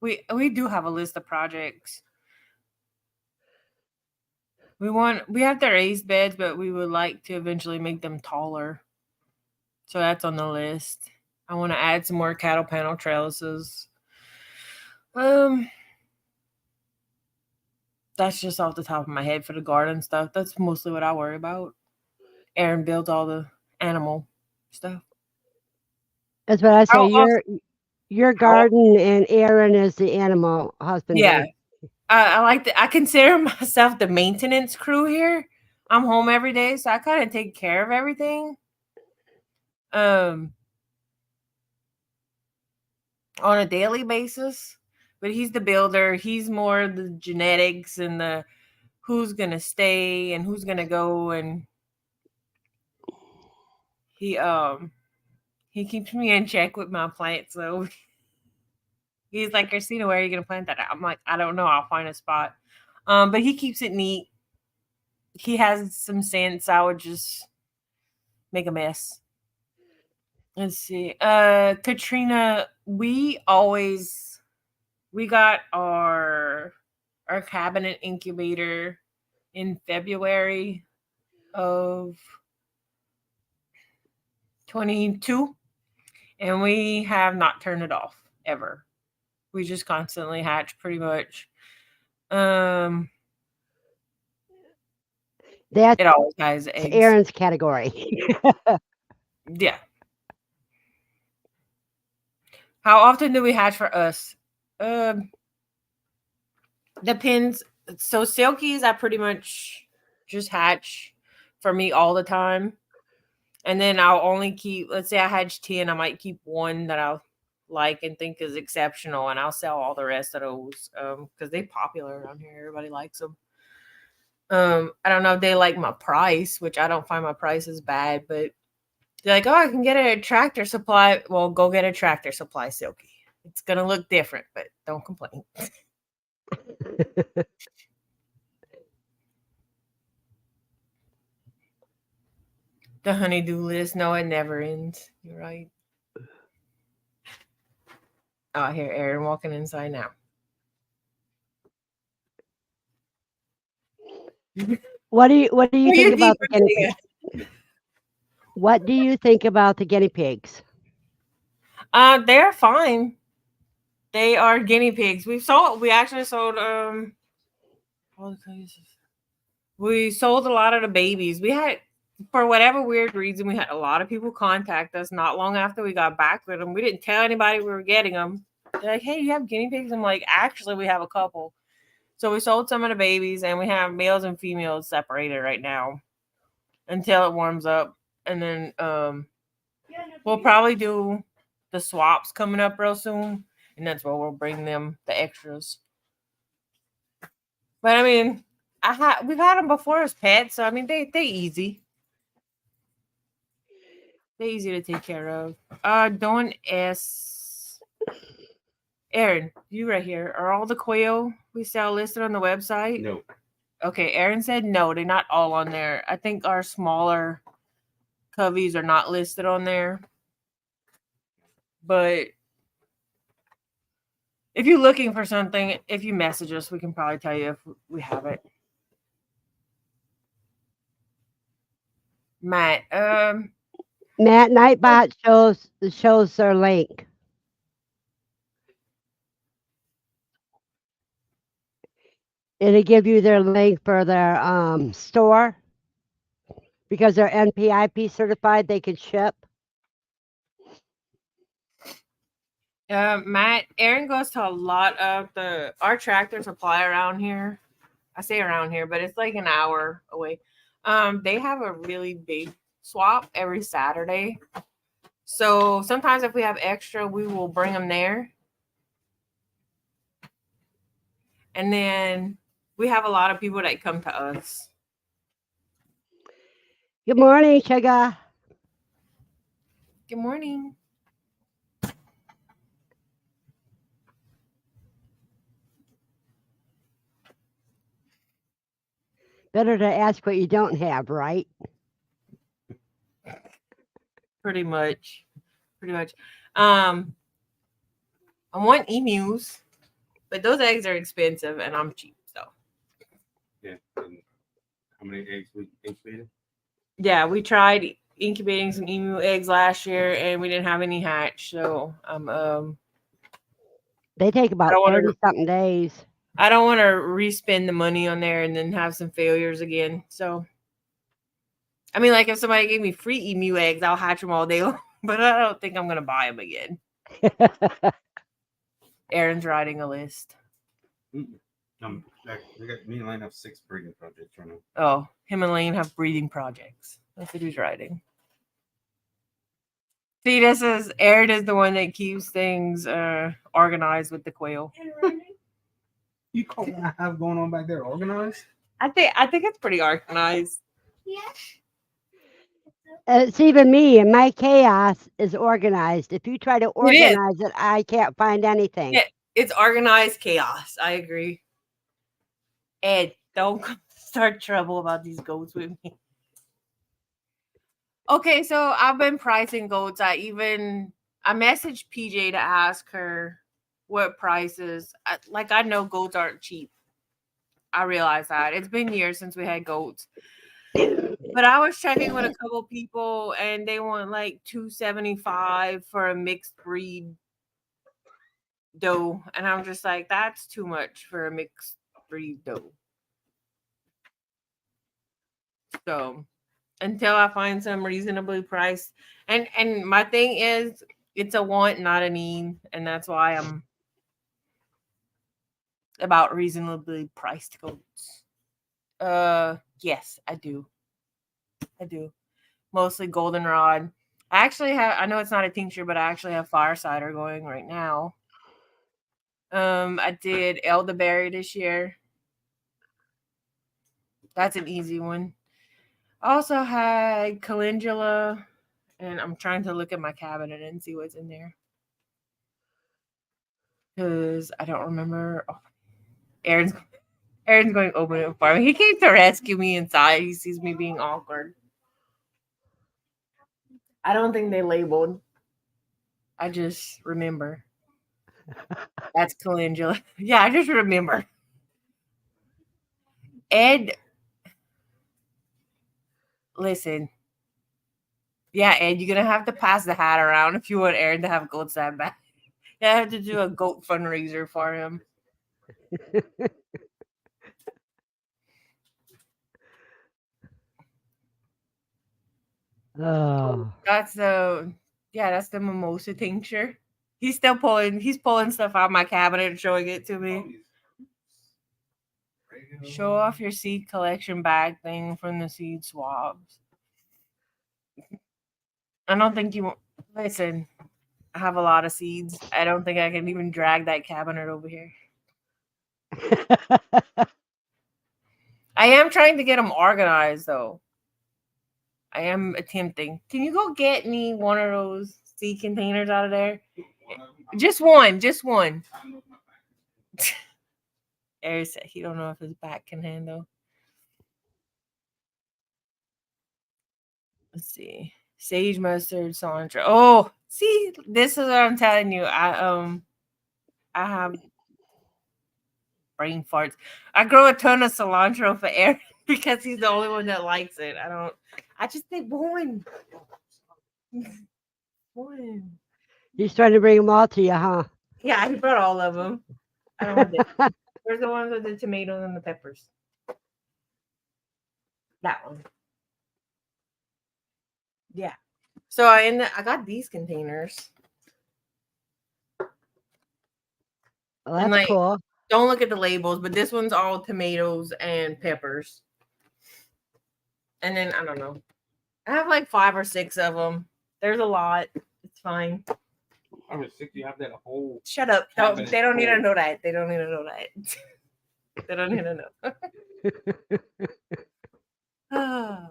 we do have a list of projects. We have the raised beds, but we would like to eventually make them taller. So that's on the list. I want to add some more cattle panel trellises. That's just off the top of my head for the garden stuff. That's mostly what I worry about. Aaron builds all the animal stuff. That's what I say. I'll Your garden and Aaron is the animal husbandry. Yeah. I like I consider myself the maintenance crew here. I'm home every day, so I kind of take care of everything. On a daily basis. But he's the builder. He's more the genetics and the who's gonna stay and who's gonna go, and he keeps me in check with my plants. So he's like, Kristina, where are you gonna plant that? I'm like, I don't know. I'll find a spot. But he keeps it neat. He has some sense. I would just make a mess. Let's see. Katrina, we got our cabinet incubator in February of 22, and we have not turned it off ever. We just constantly hatch pretty much. That's It always has eggs. Aaron's category. Yeah. How often do we hatch for us? Depends. So silkies, I pretty much just hatch for me all the time. And then I'll only keep, let's say I hatch 10, I might keep one that I'll like and think is exceptional, and I'll sell all the rest of those because they're popular around here. Everybody likes them. I don't know if they like my price, which I don't find my price is bad, but they're like, oh, I can get a Tractor Supply. Well, go get a Tractor Supply silky. It's going to look different, but don't complain. The honeydew list. No, it never ends. You're right. Oh, I hear Aaron walking inside now. What do you think about the guinea pigs? What do you think about the guinea pigs? They're fine. They are guinea pigs. We actually sold we sold a lot of the babies. We had, for whatever weird reason, we had a lot of people contact us not long after we got back with them. We didn't tell anybody we were getting them. They're like, hey, you have guinea pigs? I'm like, actually, we have a couple. So we sold some of the babies, and we have males and females separated right now until it warms up. And then we'll probably do the swaps coming up real soon, and that's where we'll bring them the extras. But I mean, we've had them before as pets, so I mean they easy. They're easy to take care of. Don't ask Aaron, you right here. Are all the quail we sell listed on the website? No. Okay, Aaron said no, they're not all on there. I think our smaller coveys are not listed on there. But if you're looking for something, if you message us, we can probably tell you if we have it. Matt, Nightbot shows their link. It'll give you their link for their store because they're NPIP certified. They can ship. Matt, Aaron goes to a lot of our Tractor Supply around here. I say around here, but it's like an hour away. They have a really big swap every Saturday. So sometimes if we have extra, we will bring them there. And then We have a lot of people that come to us. Good morning, sugar. Good morning. Better to ask what you don't have, right? Pretty much. I want emus, but those eggs are expensive and I'm cheap, so Yeah. And how many eggs we incubated? yeah, we tried incubating some emu eggs last year and we didn't have any hatch, so They take about don't wanna- 30 something days. I don't want to respend the money on there and then have some failures again. So, I mean, like if somebody gave me free emu eggs, I'll hatch them all day long. But I don't think I'm gonna buy them again. Aaron's writing a list. We got me and Lane have 6 breeding projects right now. Oh, him and Lane have breeding projects. That's what he's writing. See, this is Aaron is the one that keeps things organized with the quail. You call what I have going on back there organized? I think it's pretty organized. Yeah. It's even me, and my chaos is organized. If you try to is. organize it, I can't find anything. Yeah, it's organized chaos. I agree. Ed, don't start trouble about these goats with me. Okay, so I've been pricing goats. I messaged PJ to ask her what prices. I know goats aren't cheap. I realize that. It's been years since we had goats. But I was checking with a couple people and they want like $275 for a mixed breed doe. And I'm just like, that's too much for a mixed breed doe. So until I find some reasonably priced, and my thing is it's a want, not a need, and that's why I'm about reasonably priced goats. Yes, I do. Mostly goldenrod. I actually have, I know it's not a tincture, but I actually have fire cider going right now. I did elderberry this year. That's an easy one. I also had calendula, and I'm trying to look at my cabinet and see what's in there. Because I don't remember. Oh, Aaron's going to open it for me. He came to rescue me inside. He sees me being awkward. I don't think they labeled. I just remember. That's calendula. Yeah, I just remember. Ed, listen. Yeah, Ed, you're going to have to pass the hat around if you want Aaron to have goats that bad. Yeah, I have to do a goat fundraiser for him. Oh, That's the mimosa tincture. He's pulling stuff out of my cabinet and showing it to me. Show off your seed collection bag thing from the seed swabs. I don't think you listen. I have a lot of seeds. I don't think I can even drag that cabinet over here. I am trying to get them organized though. I am attempting. Can you go get me one of those seed containers out of there? Just one. Eric said he don't know if his back can handle. Let's see. Sage, mustard, cilantro. Oh, see, this is what I'm telling you. I have brain farts. I grow a ton of cilantro for Eric because he's the only one that likes it. I just think one. One. He's trying to bring them all to you, huh? Yeah, he brought all of them. I don't want this. Where's the ones with the tomatoes and the peppers? That one. Yeah. So I got these containers. Well, And, that's cool. Don't look at the labels, but this one's all tomatoes and peppers. And then I don't know. I have like 5 or 6 of them. There's a lot. It's fine. 5 or 6. You have that whole. Shut up. They don't need to know that. They don't need to know that. They don't even know. Ah.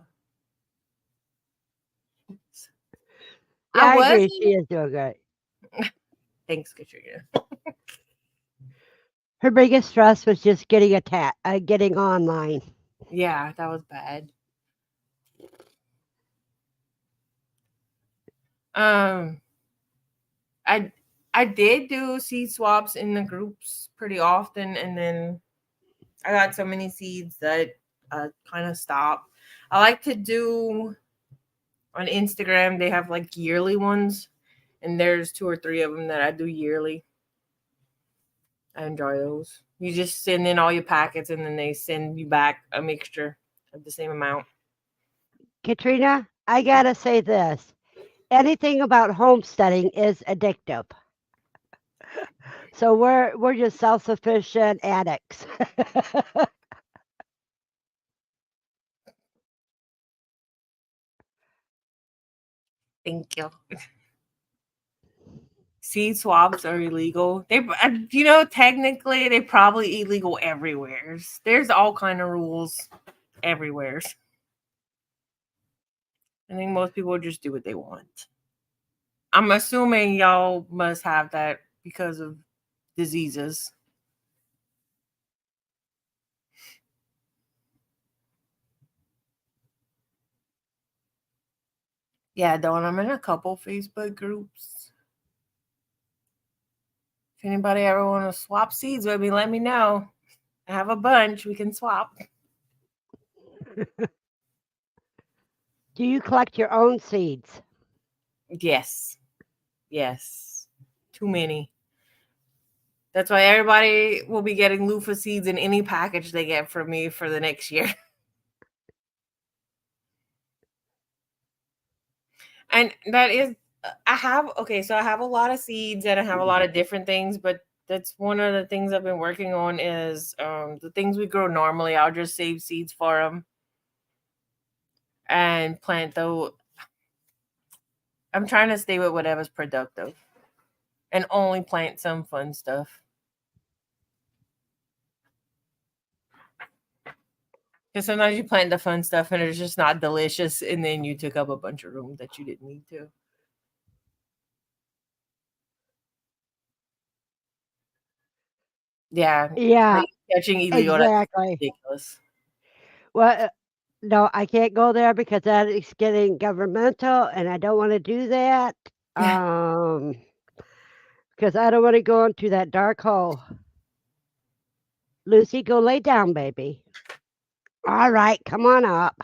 Yeah, I agree. wasn't- She is doing good. Thanks, Katrina. Her biggest stress was just getting getting online. Yeah, that was bad. I I did do seed swaps in the groups pretty often, and then I got so many seeds that I kind of stopped. I like to do on Instagram. They have like yearly ones, and there's 2 or 3 of them that I do yearly. I enjoy those. You just send in all your packets, and then they send you back a mixture of the same amount. Katrina, I gotta say this. Anything about homesteading is addictive. So we're just self-sufficient addicts. Thank you. Seed swaps are illegal. Technically they probably illegal everywhere. There's all kind of rules everywhere. I think most people just do what they want. I'm assuming y'all must have that because of diseases. Yeah, Dawn, I'm in a couple Facebook groups. If anybody ever want to swap seeds with me, let me know. I have a bunch. We can swap. Do you collect your own seeds? Yes. Yes. Too many. That's why everybody will be getting loofah seeds in any package they get from me for the next year. And that is, I have a lot of seeds and I have a lot of different things, but that's one of the things I've been working on is the things we grow normally. I'll just save seeds for them and plant those. I'm trying to stay with whatever's productive and only plant some fun stuff. Because sometimes you plant the fun stuff and it's just not delicious, and then you took up a bunch of room that you didn't need to. Yeah, Yeah, catching illegal, that's exactly. ridiculous. Well, no, I can't go there because that is getting governmental, and I don't want to do that. Because I don't want to go into that dark hole. Lucy, go lay down, baby. All right, come on up.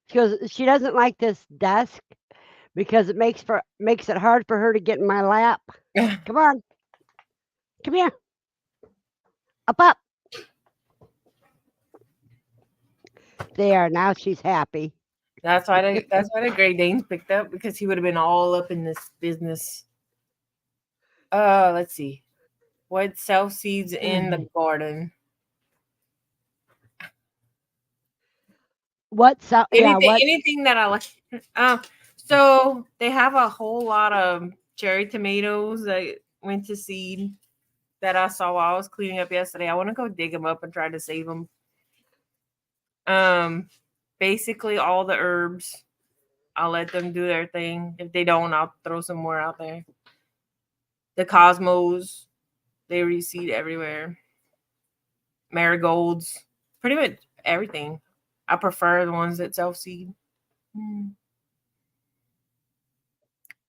She doesn't like this desk because it makes it hard for her to get in my lap. Come on. Come here. Up. There, now she's happy. That's why the Great Danes picked up, because he would have been all up in this business. Let's see. What self seeds in the garden? Anything that I like. So they have a whole lot of cherry tomatoes that went to seed that I saw while I was cleaning up yesterday. I want to go dig them up and try to save them. Basically all the herbs. I'll let them do their thing. If they don't, I'll throw some more out there. The cosmos, they reseed everywhere. Marigolds, pretty much everything. I prefer the ones that self-seed.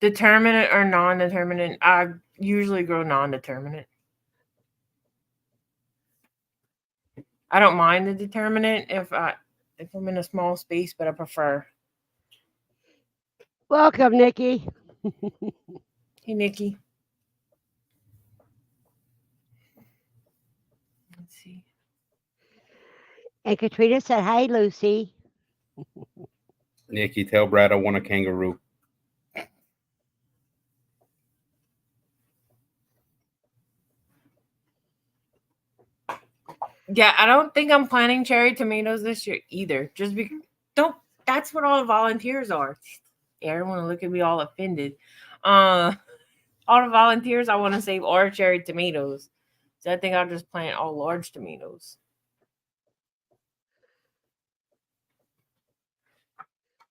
Determinate or non-determinate? I usually grow non-determinate. I don't mind the determinate if I'm in a small space, but I prefer. Welcome, Nikki. Hey, Nikki. Let's see. And Katrina said, "Hi, Lucy." Nikki, tell Brad I want a kangaroo. Yeah, I don't think I'm planting cherry tomatoes this year either. Just because that's what all the volunteers are. Everyone look at me all offended. I all the volunteers I want to save are cherry tomatoes. So I think I'll just plant all large tomatoes.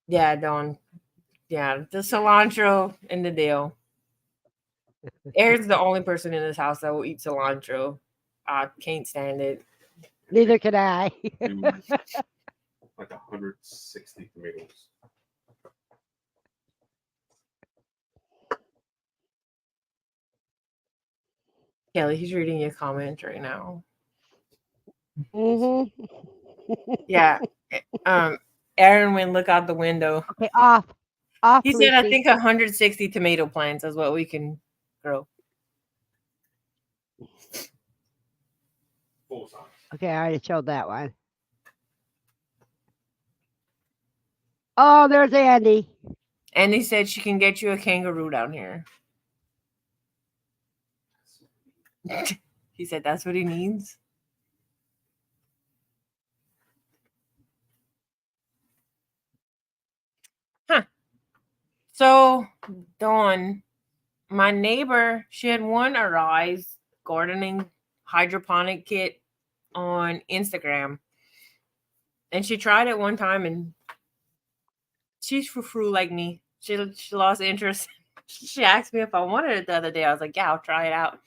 Yeah, Dawn. Yeah, the cilantro and the dill. Aaron's the only person in this house that will eat cilantro. I can't stand it. Neither can I. Do like 160 tomatoes. Kelly, he's reading your comments right now. Mm-hmm. Yeah. Aaron went look out the window. Okay, off. Off, He said, I Lucy. think 160 tomato plants is what we can grow. Full size. Okay, I already showed that one. Oh, there's Andy. And he said she can get you a kangaroo down here. He said that's what he needs. Huh. So, Dawn, my neighbor, she had won a Rise gardening hydroponic kit on Instagram. And she tried it one time and she's frou-frou like me. She lost interest. She asked me if I wanted it the other day. I was like, yeah, I'll try it out.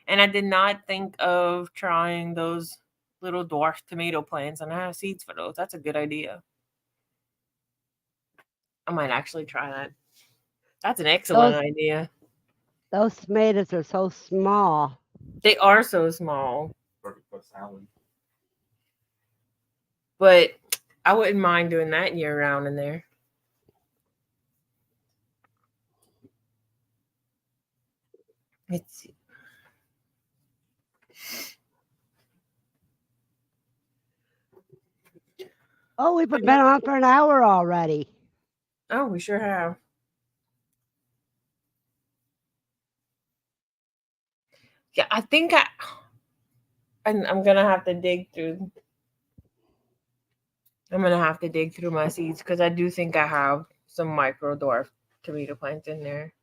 And I did not think of trying those little dwarf tomato plants, and I have seeds for those. That's a good idea. I might actually try that. That's an excellent idea. Those tomatoes are so small. They are so small, Perfect for salad. but I wouldn't mind doing that year round in there. Let's see. Oh, we've been on for an hour already. Oh, we sure have. Yeah, I think I'm gonna have to dig through. I'm gonna have to dig through my seeds because I do think I have some micro dwarf tomato plants in there.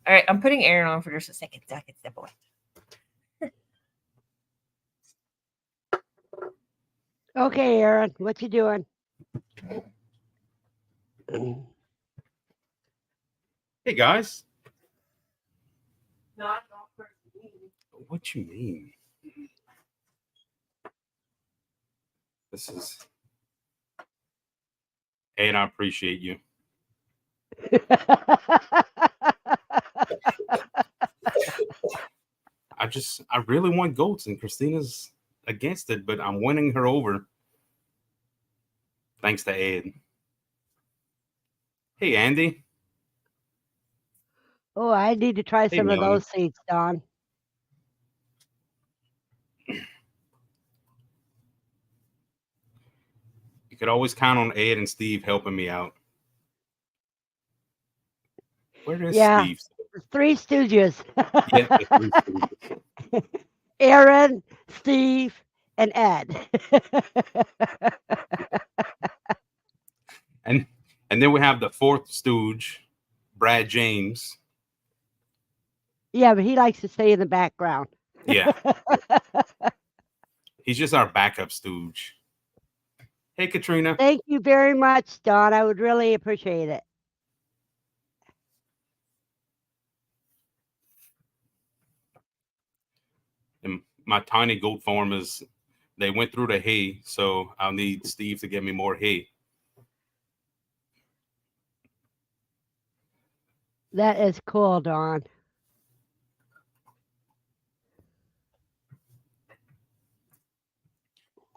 All right, I'm putting Aaron on for just a second so I can step away. Okay, Aaron, what you doing? Hey guys. Not What you mean? This is. And I appreciate you. I really want goats, and Kristina's against it, but I'm winning her over. Thanks to Ed. Hey, Andy. Oh, I need to try Hey, some of Melanie. those seeds, Don. You could always count on Ed and Steve helping me out. Where is Yeah. Steve? Three Stooges. Yeah, the Three Stooges. Aaron, Steve, and Ed. and then we have the fourth stooge, Brad James. Yeah, but he likes to stay in the background. Yeah. He's just our backup stooge. Hey, Katrina. Thank you very much, Don. I would really appreciate it. And my tiny goat farm they went through the hay, so I'll need Steve to get me more hay. That is cool, Don.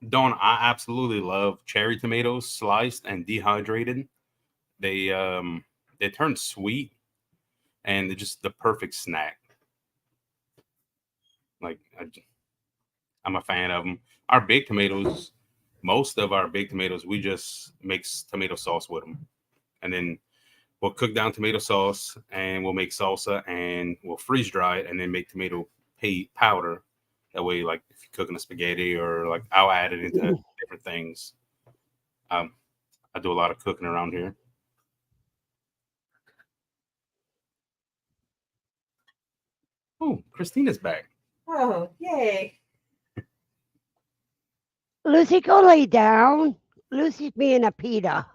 Dawn, I absolutely love cherry tomatoes sliced and dehydrated. They turn sweet and they're just the perfect snack. Like I'm a fan of them. Our big tomatoes, most of our big tomatoes, we just mix tomato sauce with them, and then we'll cook down tomato sauce and we'll make salsa and we'll freeze dry it and then make tomato powder That way, like if you're cooking a spaghetti or like I'll add it into different things. I do a lot of cooking around here. Oh, Kristina's back. Oh, yay. Lucy, go lay down. Lucy's being a PETA.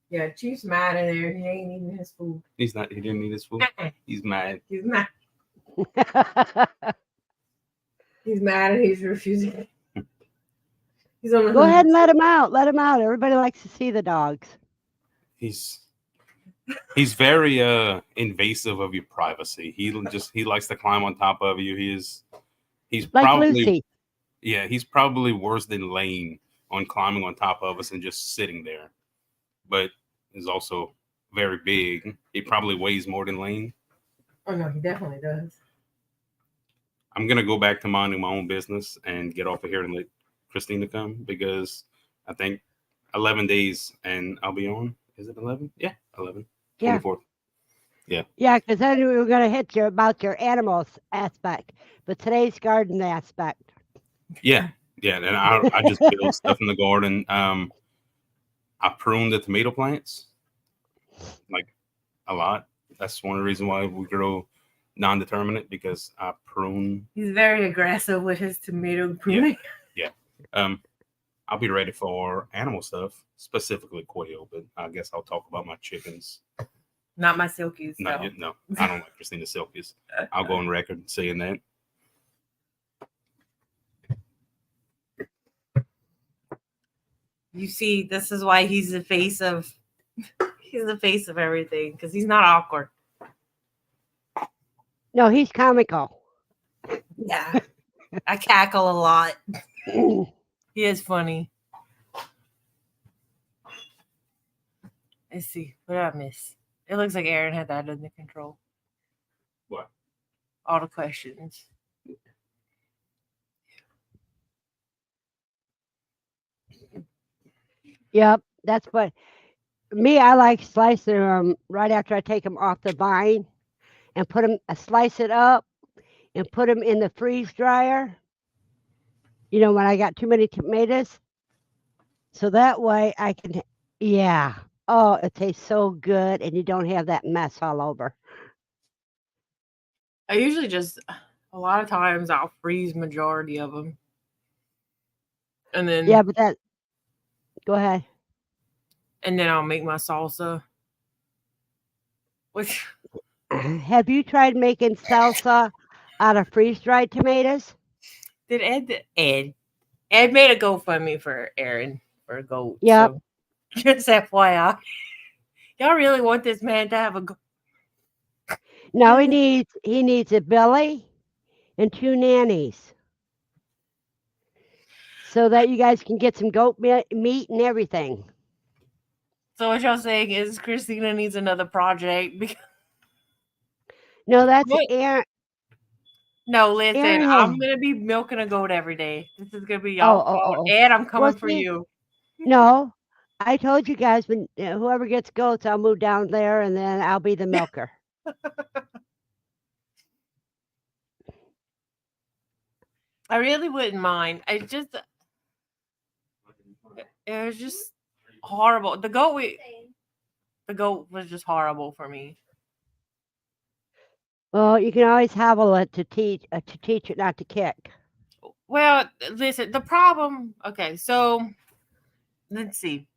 Yeah, Chief's mad in there. He ain't eating his food. He's not. He didn't eat his food. He's mad. He's mad. He's mad and he's refusing. He's on the Go ahead and let him out. Let him out. Everybody likes to see the dogs. He's very invasive of your privacy. He likes to climb on top of you. He's Like probably Lucy. yeah, he's probably worse than Lane on climbing on top of us and just sitting there. But he's also very big. He probably weighs more than Lane. Oh no, he definitely does. I'm gonna go back to minding my own business and get off of here and let Kristina come because I think 11 days and I'll be on. Is it 11? Yeah, 11. Yeah. 24th. Yeah, because then we were going to hit you about your animals aspect, but today's garden aspect. Yeah, and I just build stuff in the garden. I prune the tomato plants like a lot. That's one of the reasons why we grow non-determinate because I prune. He's very aggressive with his tomato pruning. Yeah. I'll be ready for animal stuff, specifically quail, but I guess I'll talk about my chickens. Not my silkies. Not yet, no. I don't like Kristina Silkies. I'll go on record saying that. You see, this is why he's the face of everything because he's not awkward. No, he's comical. Yeah, I cackle a lot. He is funny. Let's see. What did I miss? It looks like Aaron had that under control. What? All the questions. Yep, that's what me. I like slicing them right after I take them off the vine and put them. I slice it up and put them in the freeze dryer. You know, when I got too many tomatoes, so that way I can. Yeah. Oh, it tastes so good, and you don't have that mess all over. I usually just a lot of times I'll freeze majority of them, and then Yeah, but that. Go ahead. and then I'll make my salsa. Which Have you tried making salsa out of freeze dried tomatoes? did Ed made a GoFundMe for Aaron for a goat. Yep. So just FYI, y'all really want this man to have a goat? No, he needs a belly and 2 nannies. So that you guys can get some goat meat and everything. So what y'all saying is Kristina needs another project because No, that's What? Aaron. no, listen, Aaron I'm has- gonna be milking a goat every day. This is gonna be y'all fault. oh. Ed, I'm coming for see- you. No, I told you guys when whoever gets goats, I'll move down there and then I'll be the milker. I really wouldn't mind. It was just horrible. The goat was just horrible for me. Well, you can always hobble it to teach it not to kick. Well, listen, the problem. Okay, so let's see.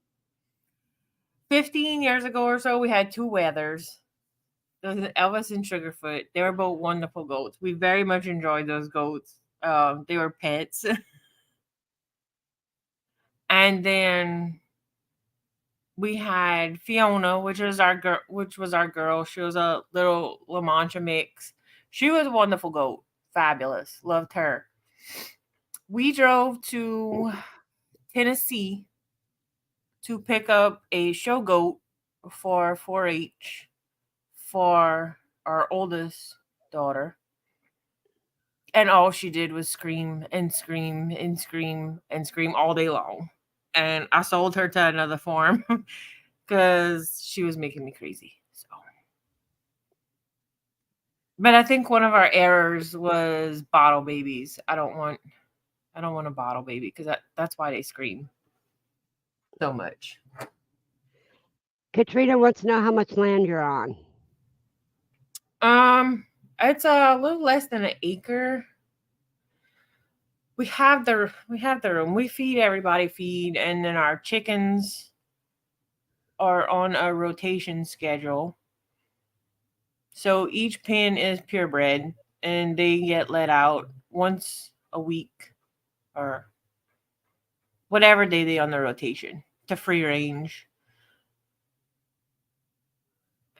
15 years ago or so, we had 2 weathers. There was Elvis and Sugarfoot. They were both wonderful goats. We very much enjoyed those goats. They were pets. And then we had Fiona, which was our girl. She was a little La Mancha mix. She was a wonderful goat. Fabulous. Loved her. We drove to Tennessee to pick up a show goat for 4-H for our oldest daughter. And all she did was scream and scream and scream and scream all day long. And I sold her to another farm because she was making me crazy. So But I think one of our errors was bottle babies. I don't want a bottle baby because that's why they scream so much. Katrina wants to know how much land you're on. It's a little less than an acre. We have the room. We feed everybody feed, and then our chickens are on a rotation schedule. So each pen is purebred, and they get let out once a week or whatever day they on the rotation to free range.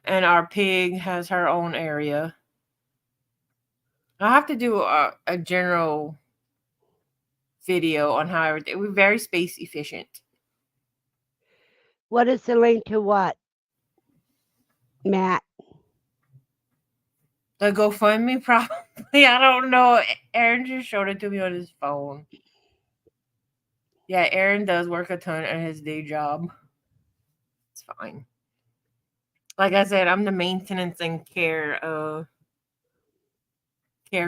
And our pig has her own area. I'll have to do a general video on how everything. We're very space efficient. What is the link to what, Matt? The GoFundMe probably. I don't know. Aaron just showed it to me on his phone. Yeah, Aaron does work a ton at his day job. It's fine. Like I said, I'm the maintenance and care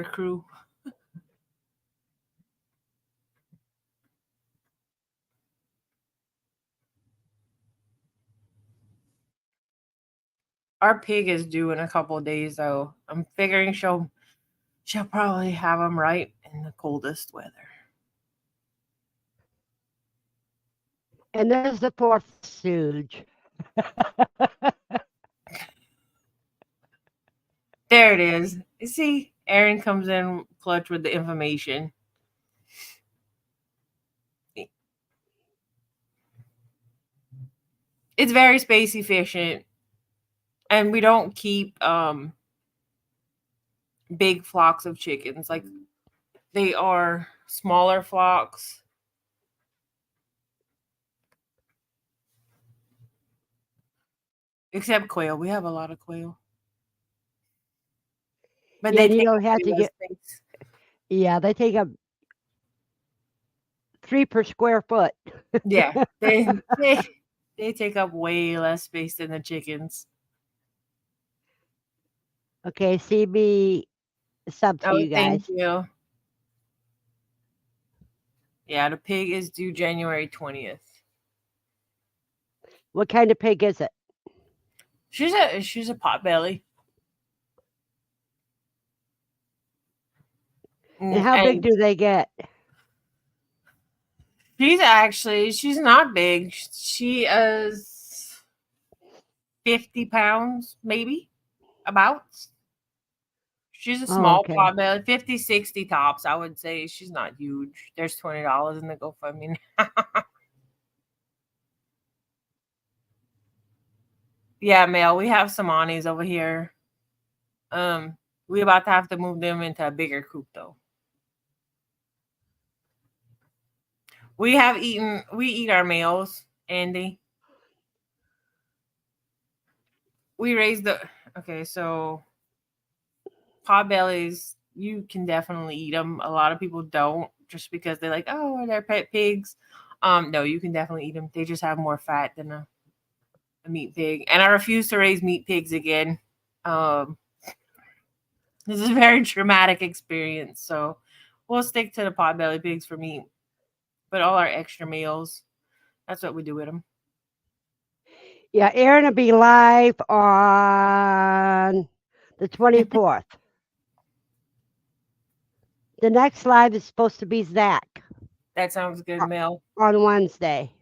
crew. Our pig is due in a couple of days, though. I'm figuring she'll probably have them right in the coldest weather. And there's the fourth stooge. There it is. You see, Aaron comes in clutch with the information. It's very space efficient, and we don't keep big flocks of chickens. Like, they are smaller flocks. Except quail. We have a lot of quail. But Yeah, they you take don't up have way to less get. space. Yeah, they take up 3 per square foot. Yeah, they take up way less space than the chickens. Okay, CB sub to Oh, you thank guys. you. Yeah, the pig is due January 20th. What kind of pig is it? She's a potbelly. And how big do they get? She's not big. She is 50 pounds, maybe, about. She's a Oh, small okay. potbelly, 50, 60 tops, I would say. She's not huge. There's $20 in the GoFundMe. Yeah, Mel, we have some Anis over here. We about to have to move them into a bigger coop, though. We eat our males, Andy. We raised okay, so potbellies, you can definitely eat them. A lot of people don't, just because they're like, oh, they're pet pigs. No, you can definitely eat them. They just have more fat than a meat pig. And I refuse to raise meat pigs again. This is a very traumatic experience, so we'll stick to the potbelly pigs for meat. But all our extra meals, that's what we do with them. Yeah, Aaron will be live on the 24th. The next live is supposed to be Zach That sounds good, Mel. on Wednesday.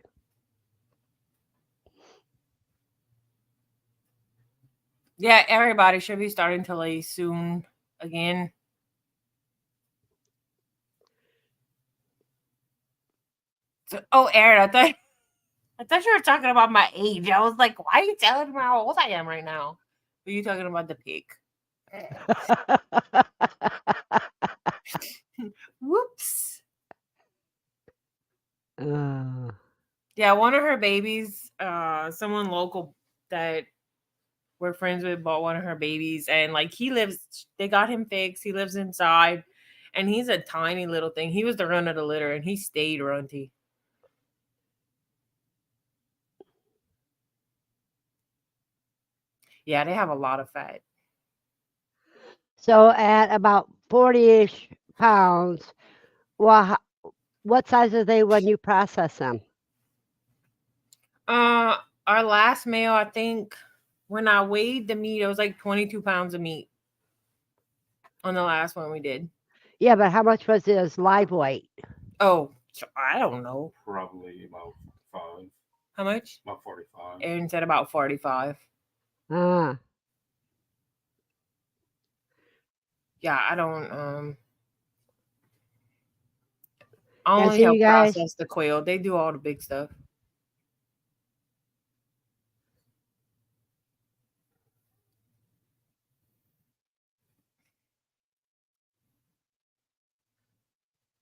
Yeah, everybody should be starting to lay soon again. So, oh, Aaron, I thought you were talking about my age. I was like, why are you telling me how old I am right now? Are you talking about the pig? Whoops. Yeah, one of her babies, someone local that we're friends with bought one of her babies, and like they got him fixed. He lives inside, and he's a tiny little thing. He was the run of the litter, and he stayed runty. Yeah, they have a lot of fat. So at about 40-ish pounds, well, what size are they when you process them? Our last meal, I think, when I weighed the meat, it was like 22 pounds of meat on the last one we did. Yeah, but how much was it as live weight? Oh, I don't know. Probably about 5, How much? about 45. Aaron said about 45. Ah, Yeah, I don't I Yeah, only so help you guys- process the quail. They do all the big stuff.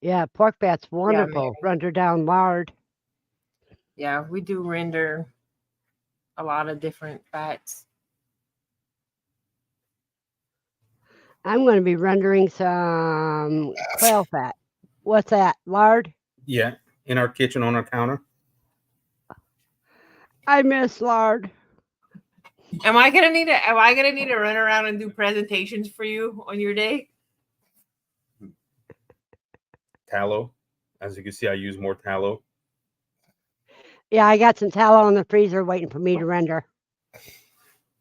yeah, pork fat's wonderful. Render down lard. Yeah, we do render a lot of different fats. I'm going to be rendering some quail fat. What's that? Lard? Yeah, in our kitchen on our counter. I miss lard. Am I gonna need to run around and do presentations for you on your day? Tallow. As you can see, I use more tallow. Yeah, I got some tallow in the freezer waiting for me to render.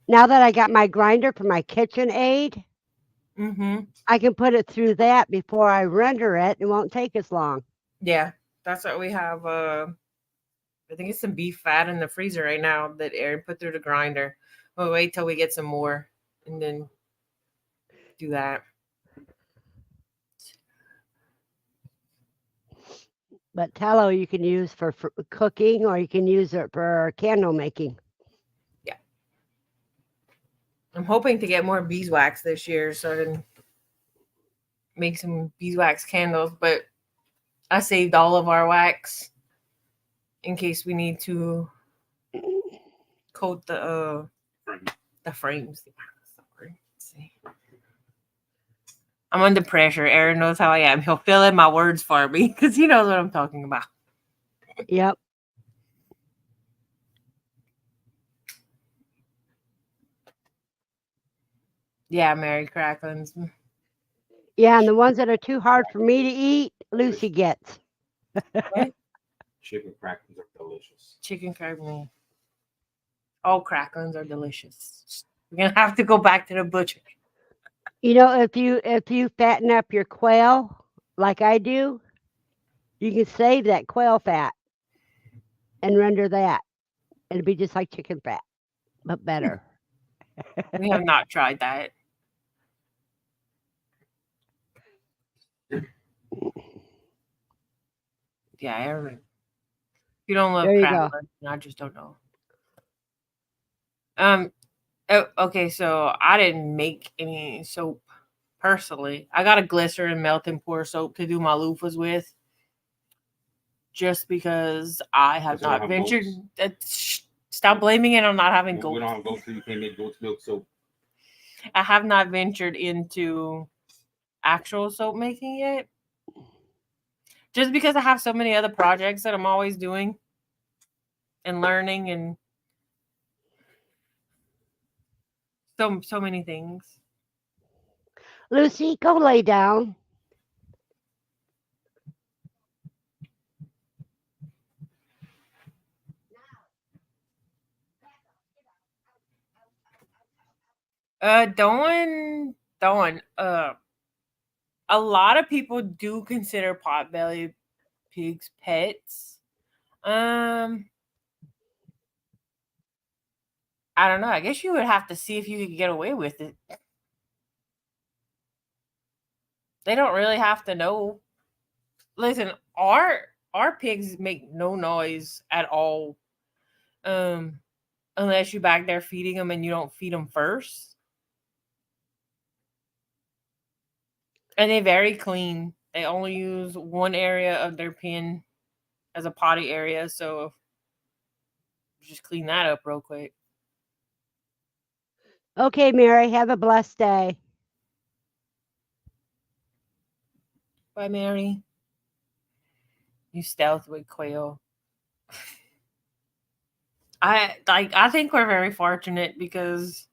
Now that I got my grinder for my kitchen aid, Mm-hmm. I can put it through that before I render it. It won't take as long. Yeah, that's what we have. I think it's some beef fat in the freezer right now that Aaron put through the grinder. We'll wait till we get some more and then do that. But tallow you can use for cooking, or you can use it for candle making. I'm hoping to get more beeswax this year so I can make some beeswax candles, but I saved all of our wax in case we need to coat the frames. Sorry. Let's see. I'm under pressure. Aaron knows how I am. He'll fill in my words for me because he knows what I'm talking about. Yep. Yeah, Merry Cracklins. Yeah, and the ones that are too hard for me to eat, Lucy gets. Chicken crackers are delicious. Chicken cracklins. All cracklins are delicious. We're gonna have to go back to the butcher. You know, if you fatten up your quail like I do, you can save that quail fat and render that. It'll be just like chicken fat, but better. We have not tried that. Yeah, Aaron. If you don't love There you go. cracklins, I just don't know. Okay, so I didn't make any soap personally. I got a glycerin melt and pour soap to do my loofahs with, just because I have Because we don't not have ventured. goats. Stop blaming it on not having We goats. don't have goats, so you can't make goat's milk soap. I have not ventured into actual soap making yet, just because I have so many other projects that I'm always doing and learning and so many things. Lucy, go lay down. Dawn. A lot of people do consider potbelly pigs pets. I don't know. I guess you would have to see if you could get away with it. They don't really have to know. Listen, our pigs make no noise at all. Unless you back there feeding them and you don't feed them first. And they're very clean. They only use one area of their pen as a potty area, so just clean that up real quick. Okay, Mary, have a blessed day. Bye, Mary. You stealth with Quail. I think we're very fortunate because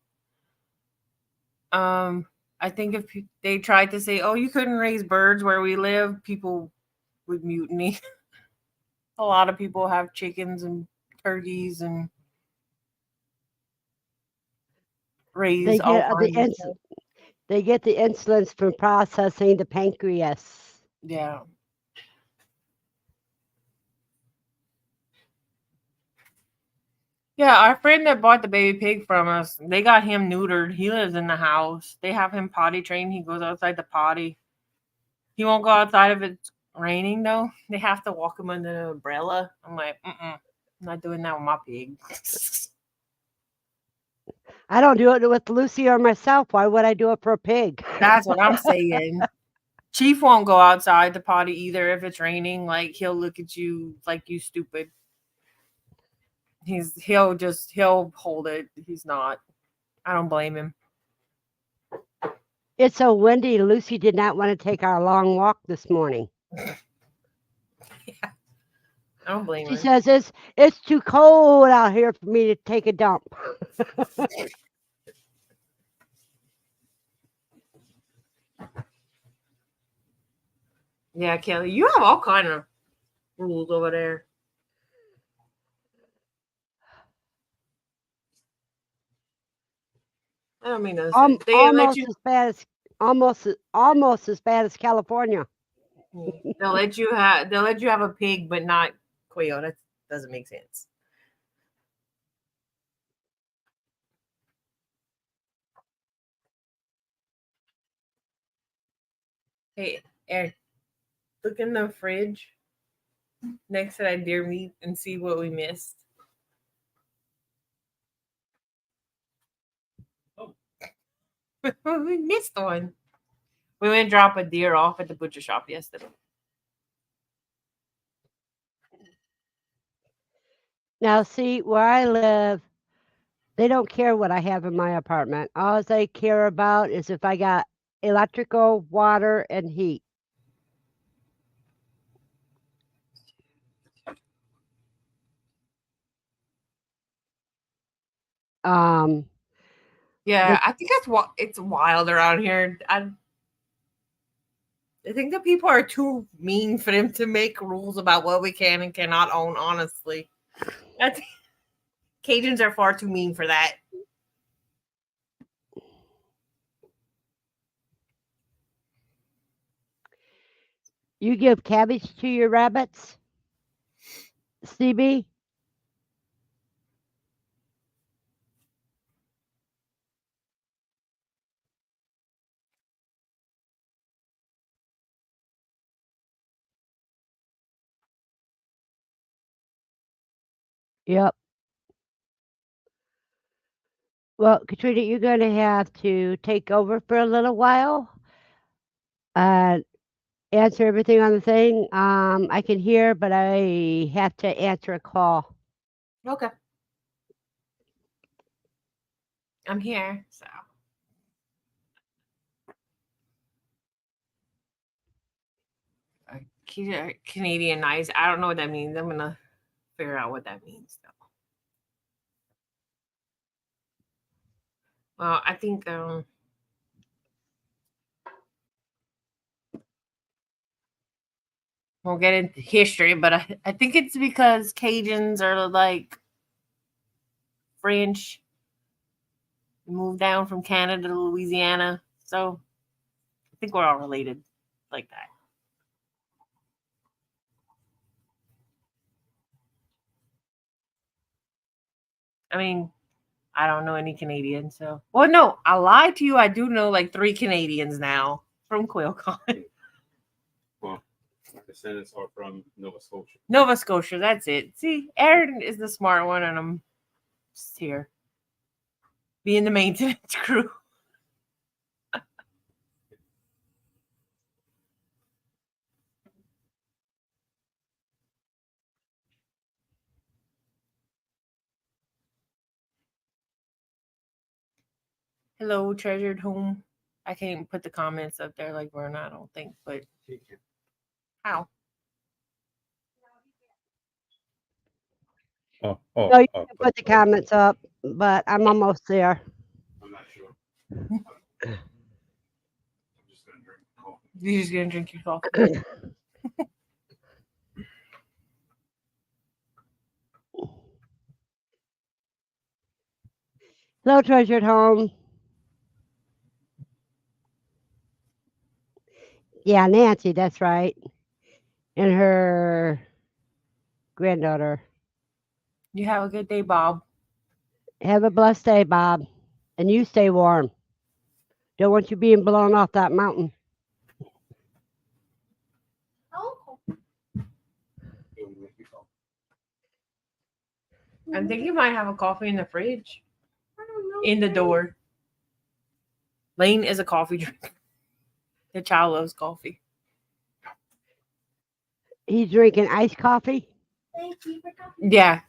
I I think if they tried to say, "Oh, you couldn't raise birds where we live," people would mutiny. A lot of people have chickens and turkeys and raise They all get kinds of stuff. they get the insulins from processing the pancreas. Yeah. Yeah, our friend that bought the baby pig from us, they got him neutered. He lives in the house. They have him potty trained. He goes outside the potty. He won't go outside if it's raining though. They have to walk him under an umbrella. I'm like, I'm not doing that with my pig. I don't do it with Lucy or myself. Why would I do it for a pig? That's what I'm saying. Chief won't go outside the potty either if it's raining. Like he'll look at you like you stupid. He'll hold it. He's not. I don't blame him. It's so windy. Lucy did not want to take our long walk this morning. I don't blame She her. says it's too cold out here for me to take a dump. Yeah, Kelly, you have all kind of rules over there. I don't mean to say they let Almost you as bad as California. they'll let you have a pig but not quail. That doesn't make sense. Hey, Aaron, look in the fridge next to that deer meat and see what we missed. Oh. We missed one. We went and drop a deer off at the butcher shop yesterday. Now, see, where I live, they don't care what I have in my apartment. All they care about is if I got electrical, water, and heat. Um, Yeah, I think that's what it's wild around here. I think that people are too mean for them to make rules about what we can and cannot own. Honestly, I think Cajuns are far too mean for that. you give cabbage to your rabbits, CB? Yep. Well, Katrina, you're going to have to take over for a little while. Answer everything on the thing. I can hear, but I have to answer a call. Okay, I'm here. So Canadian nice. I don't know what that means. I'm gonna figure out what that means though. Well, I think we'll get into history, but I think it's because Cajuns are like French, moved down from Canada to Louisiana, so I think we're all related like that. I mean, I don't know any Canadians, so well, no, I lied to you. I do know like 3 Canadians now from QuailCon. Well, my descendants are from Nova Scotia. Nova Scotia, that's it. See, Aaron is the smart one, and I'm just here being the maintenance crew. Hello, treasured home. I can't put the comments up there like Verna, I don't think, but how? Oh, No, you can put the comments up, but I'm almost there. I'm not sure. just gonna drink coffee. You're just gonna drink your coffee. Hello, treasured home. Yeah, Nancy, that's right. And her granddaughter. You have a good day, Bob. Have a blessed day, Bob. And you stay warm. Don't want you being blown off that mountain. Oh, Go and make your coffee. I think you might have a coffee in the fridge, I don't know. in the door. Lane is a coffee drinker. The child loves coffee. He's drinking iced coffee. Thank you for talking. Yeah,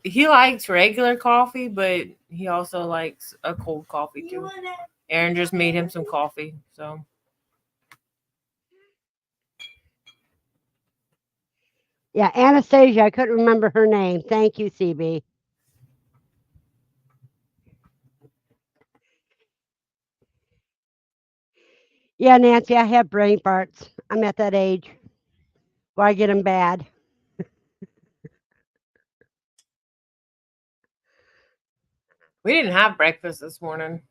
he likes regular coffee, but he also likes a cold coffee You too. wanna? Aaron just made him some coffee, so Yeah, Anastasia. I couldn't remember her name. Thank you, CB. Yeah, Nancy, I have brain farts. I'm at that age where I get them bad. we didn't have breakfast this morning.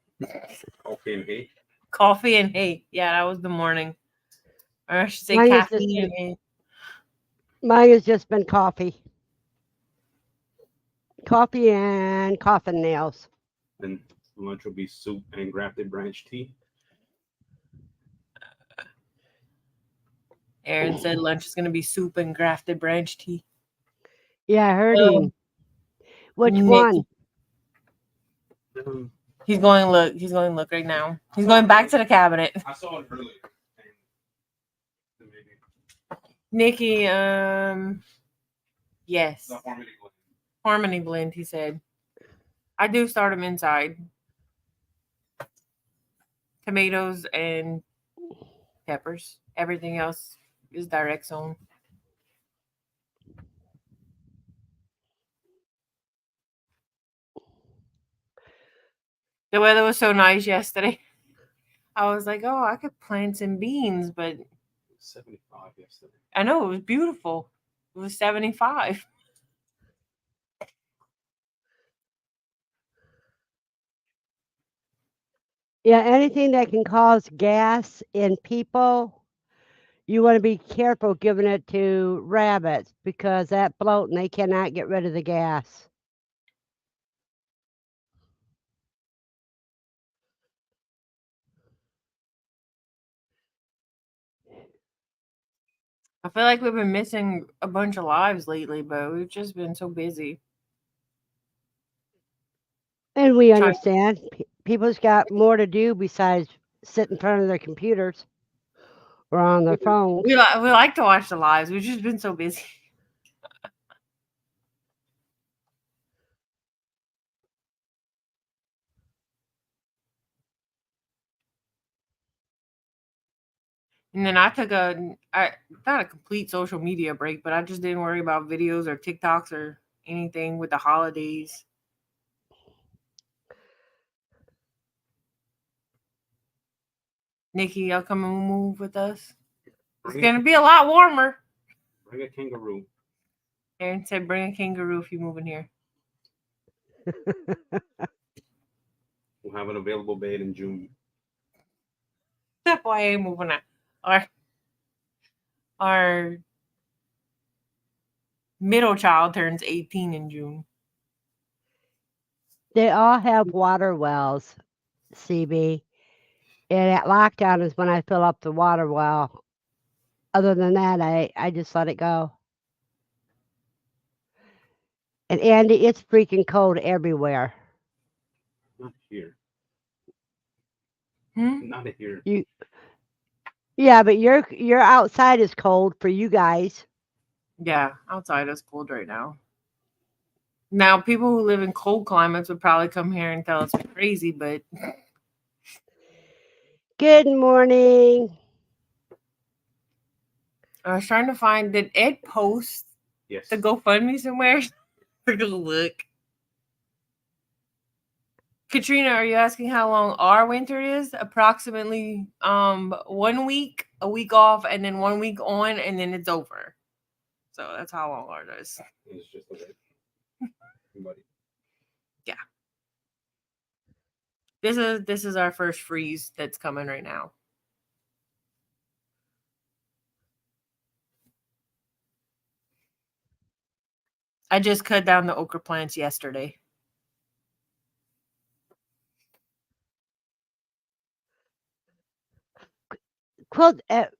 Coffee and hay. Coffee and hay. Yeah, that was the morning. Or I should say Mine is just caffeine and hay. Mine has just been coffee. Coffee and coffin nails. Then lunch will be soup and grafted branch tea. Aaron said lunch is going to be soup and grafted branch tea. Yeah, I heard Oh, him. Which Nick. one? He's going to look. He's going to look right now. He's going back to the cabinet. I saw it earlier. And maybe Nikki, yes. the harmony blend. Harmony blend, he said. I do start them inside. Tomatoes and peppers. Everything else is direct zone. The weather was so nice yesterday. I was like, oh, I could plant some beans, but It was 75 yesterday. I know it was beautiful. It was 75. Yeah, anything that can cause gas in people, you want to be careful giving it to rabbits because that bloat and they cannot get rid of the gas. I feel like we've been missing a bunch of lives lately, but we've just been so busy. And we Trying- understand people's got more to do besides sit in front of their computers or on their phones. We like to watch the lives. We've just been so busy. And then I took not a complete social media break, but I just didn't worry about videos or TikToks or anything with the holidays. Nikki, y'all come and move with us. It's gonna be a lot warmer. Bring a kangaroo. Aaron said, "Bring a kangaroo if you move in here." We'll have an available bed in June. That's why I ain't moving out. Our middle child turns 18 in June. They all have water wells, CB. And at lockdown is when I fill up the water well. Other than that, I just let it go. And Andy, it's freaking cold everywhere. Not here. Hmm? Not here. Yeah, but your outside is cold for you guys. Yeah, outside is cold right now. Now, people who live in cold climates would probably come here and tell us we're crazy, but Good morning. I was trying to find, did Ed post Yes. the GoFundMe somewhere? To go look. Katrina, are you asking how long our winter is? Approximately 1 week, a week off, and then 1 week on, and then it's over. So that's how long ours is. It's just like everybody. This is our first freeze that's coming right now. I just cut down the okra plants yesterday.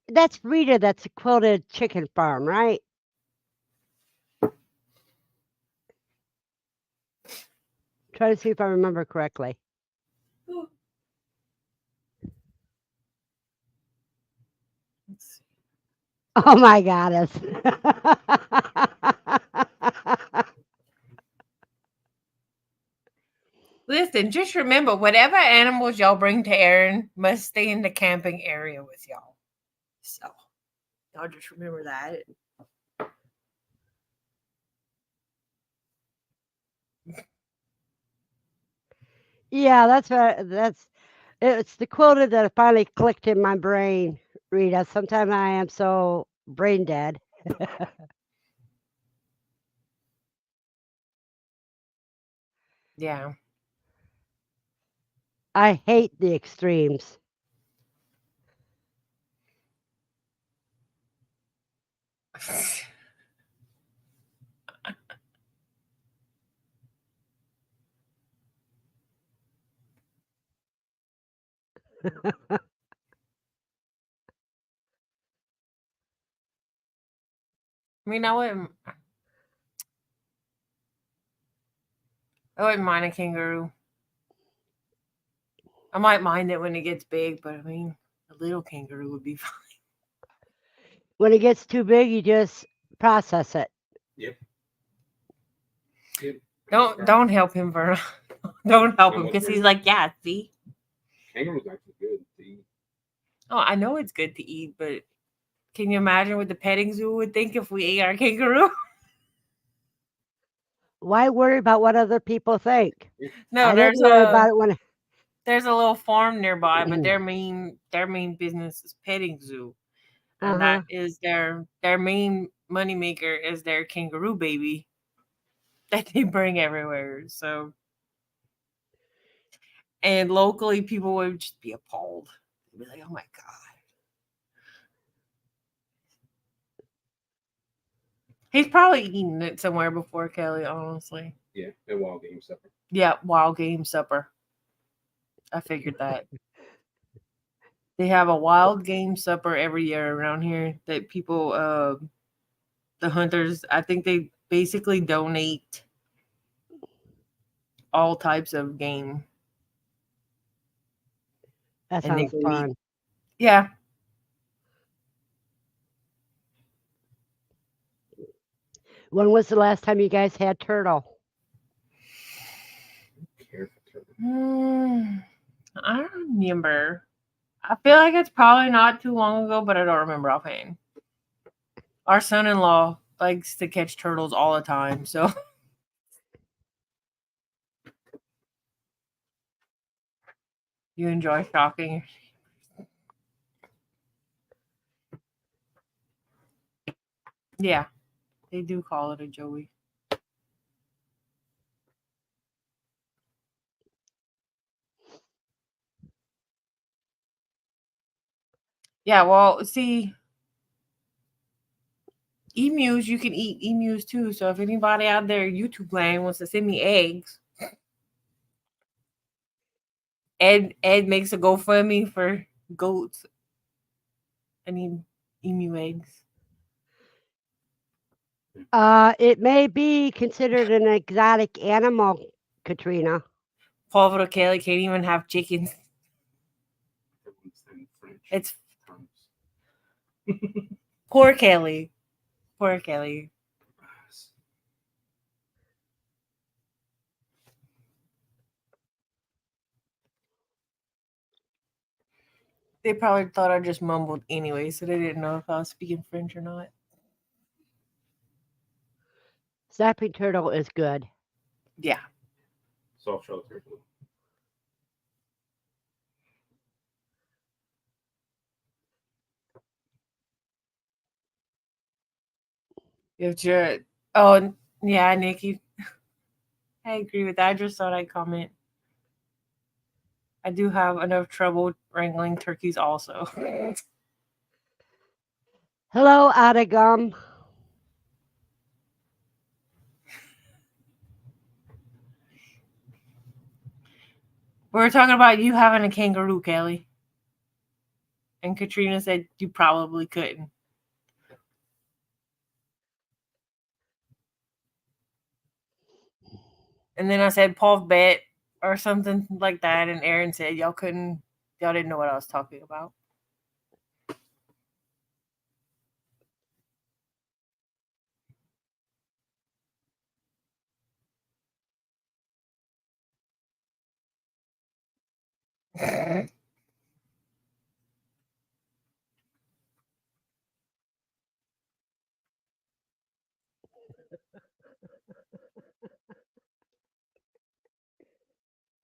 That's Rita. That's a quilted chicken farm, right? Try to see if I remember correctly. Let's see. Oh my goddess. Listen, just remember, whatever animals y'all bring to Aaron must stay in the camping area with y'all. So, y'all just remember that. Yeah, it's the quilted that finally clicked in my brain, Rita. Sometimes I am so brain dead. Yeah. I hate the extremes. I mean, I wouldn't mind a kangaroo. I might mind it when it gets big, but I mean, a little kangaroo would be fine. When it gets too big, you just process it. Yep. Don't help him, Verna. Don't help him Almost because he's there. like, yeah, see. Kangaroo's actually good to eat. Oh, I know it's good to eat, but can you imagine what the petting zoo would think if we ate our kangaroo? Why worry about what other people think? No, I didn't worry about it when there's a little farm nearby, but their main business is petting zoo, and that is their main moneymaker is their kangaroo baby that they bring everywhere. So, and locally, people would just be appalled. They'd be like, "Oh my god." He's probably eaten it somewhere before, Kelly, honestly. Yeah, and wild game supper. Yeah, wild game supper. I figured that. They have a wild game supper every year around here that people, the hunters, I think they basically donate all types of game. that And they sounds go meet. fun. Yeah. When was the last time you guys had turtle? I don't remember. I feel like it's probably not too long ago, but I don't remember offhand. Our son-in-law likes to catch turtles all the time, so you enjoy shocking. Yeah, they do call it a joey. Yeah, well, see, emus, you can eat emus too. So if anybody out there YouTube land wants to send me eggs, Ed makes a GoFundMe for goats. I need emu eggs. It may be considered an exotic animal, Katrina. Paul Kelly can't even have chickens. It's poor Kelly. Poor Kelly. They probably thought I just mumbled anyway, so they didn't know if I was speaking French or not. Snapping turtle is good. Yeah. Soft shell turtle. If you're, oh yeah, Nikki, I agree with that. I just thought I'd comment. I do have enough trouble wrangling turkeys, also. Hello, Adagum. We were talking about you having a kangaroo, Kelly, and Katrina said you probably couldn't. And then I said Paul bet or something like that, and Aaron said y'all didn't know what I was talking about.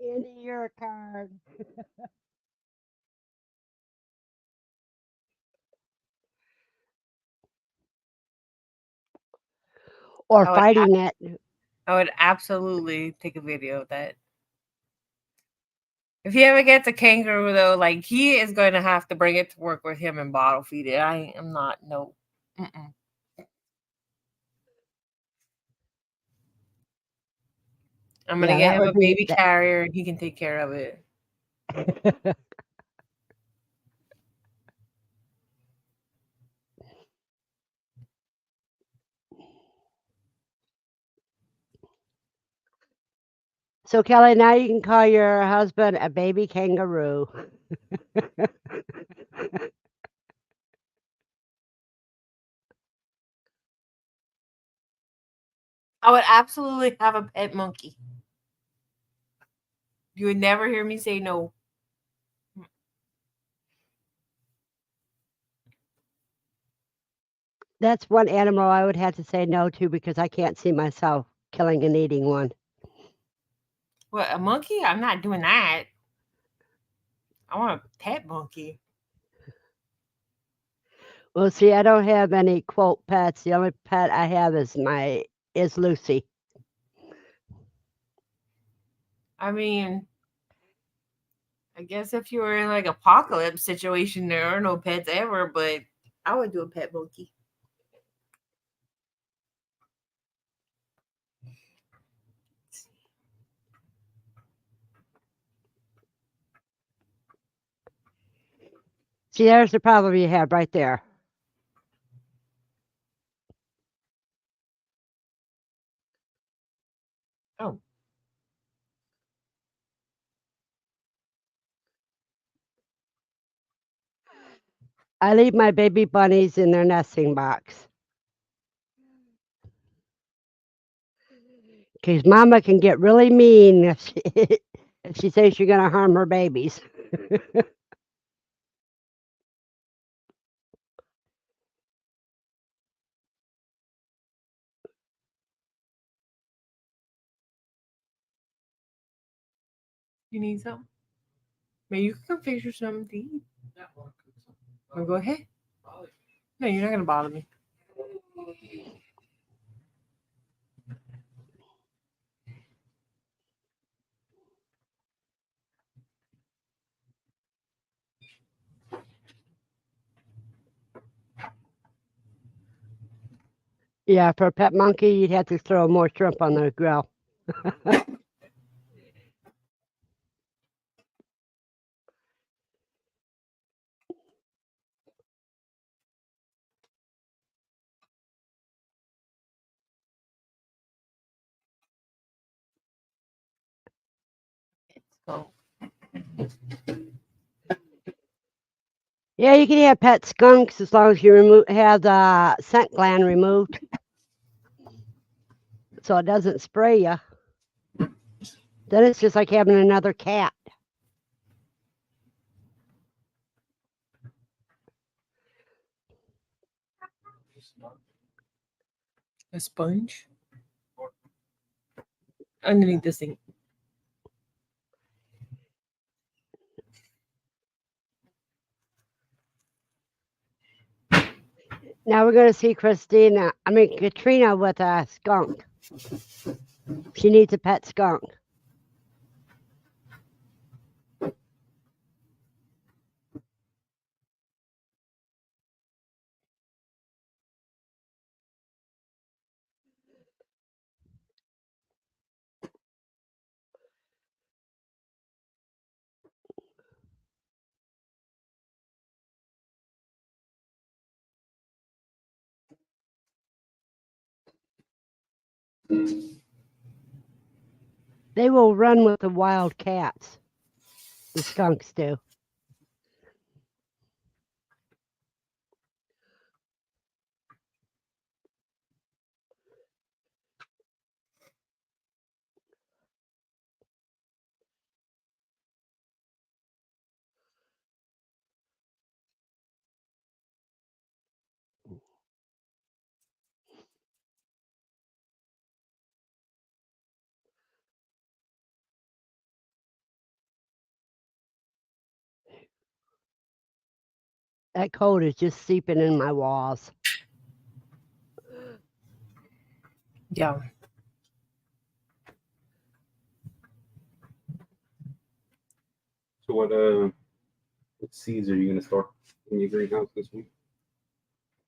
Andy, you're a card. Or I would fighting it. I would absolutely take a video of that. If he ever gets a kangaroo, though, like he is going to have to bring it to work with him and bottle feed it. I am not, no. Mm-mm. I'm going to Yeah, get that him a would be baby carrier and he can take care of it. So, Kelly, now you can call your husband a baby kangaroo. I would absolutely have a pet monkey. You would never hear me say no. That's one animal I would have to say no to because I can't see myself killing and eating one. What, a monkey? I'm not doing that. I want a pet monkey. Well, see, I don't have any quote pets. The only pet I have is Lucy. I mean, I guess if you were in like apocalypse situation, there are no pets ever, but I would do a pet monkey. See, there's the problem you have right there. Oh. I leave my baby bunnies in their nesting box. Because Mama can get really mean if she says you're going to harm her babies. You need something? Maybe you can come fix your something to eat. Or go ahead. No, you're not going to bother me. Yeah, for a pet monkey, you'd have to throw more shrimp on the grill. So, Yeah, you can have pet skunks as long as you have the scent gland removed, so it doesn't spray you. Then it's just like having another cat. a sponge underneath the sink. Now we're going to see Katrina with a skunk. She needs a pet skunk. They will run with the wild cats. The skunks do. That cold is just seeping in my walls. Yeah. So what seeds are you gonna start in your greenhouse this week?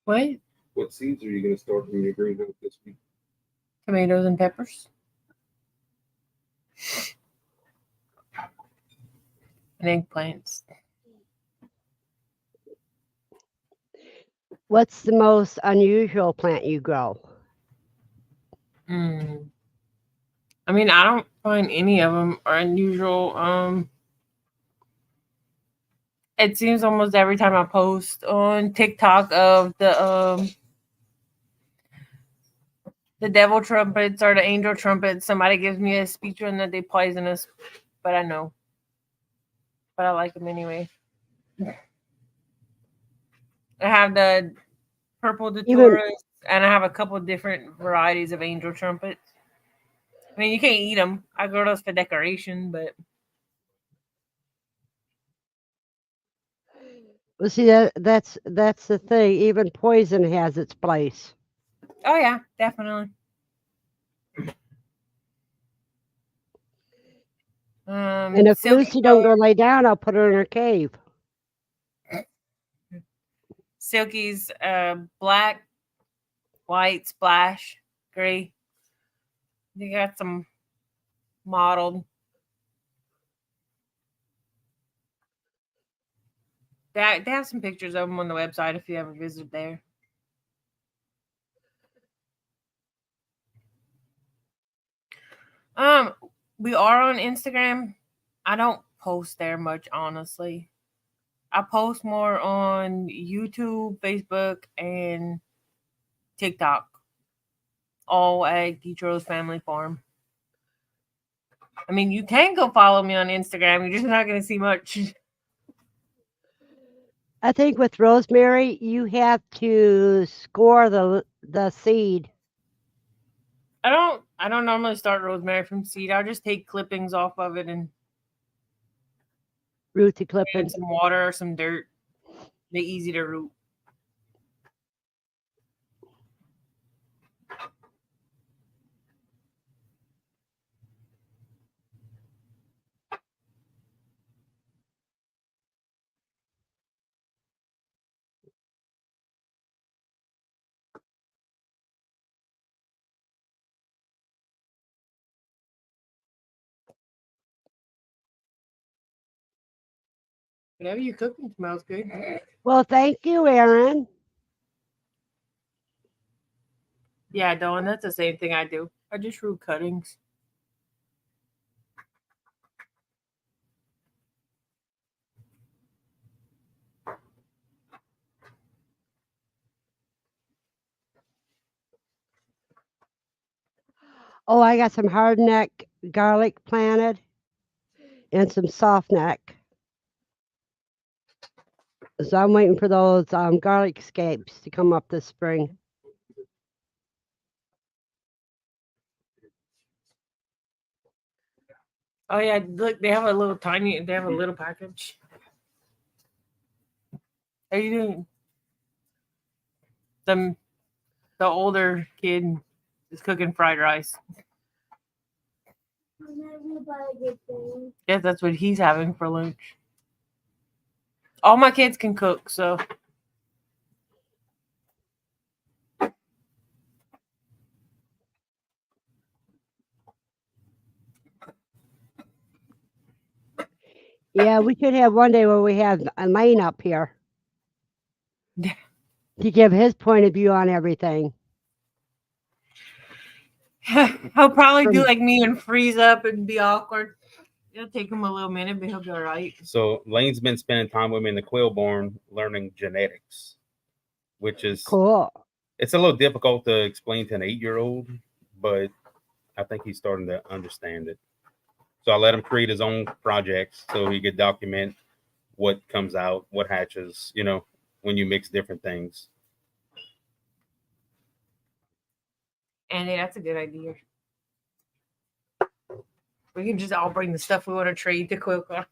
What? What seeds are you gonna start in your greenhouse this week? Tomatoes and peppers. And eggplants. What's the most unusual plant you grow? I mean, I don't find any of them are unusual. It seems almost every time I post on TikTok of the devil trumpets or the angel trumpets, somebody gives me a speech on that they poisonous, but I know. But I like them anyway. I have the purple Daturas, and I have a couple different varieties of angel trumpets. I mean, you can't eat them. I grow those for decoration, but Well, see, that's the thing. Even poison has its place. oh yeah, definitely. And if Silky Lucy don't go color, lay down, I'll put her in her cave. Silky's black, white, splash, gray. They got some mottled. They have some pictures of them on the website if you ever visit there. We are on Instagram. I don't post there much, honestly. I post more on YouTube, Facebook, and TikTok. All at Guidroz Family Farm. I mean, you can go follow me on Instagram. You're just not going to see much. I think with rosemary, you have to score the seed. I don't normally start rosemary from seed. I'll just take clippings off of it and Root the add clippings. some water or some dirt. They're easy to root. Whatever you're cooking smells good. Well, thank you, Erin. Yeah, Dawn, that's the same thing I do. I just root cuttings. Oh, I got some hard neck garlic planted and some soft neck. So I'm waiting for those garlic scapes to come up this spring. Oh yeah, look, they have a little package. How you doing? The older kid is cooking fried rice. I'm not gonna buy a good thing. Yes, that's what he's having for lunch. All my kids can cook, so Yeah, we should have one day where we have Elaine up here Yeah. to give his point of view on everything. he'll probably do From- like me and freeze up and be awkward. It'll take him a little minute, but he'll be all right. So Lane's been spending time with me in the Quail barn learning genetics, which is Cool. it's a little difficult to explain to an 8-year-old, but I think he's starting to understand it. So I let him create his own projects so he could document what comes out, what hatches, when you mix different things. And that's a good idea. We can just all bring the stuff we want to trade to Quilcon.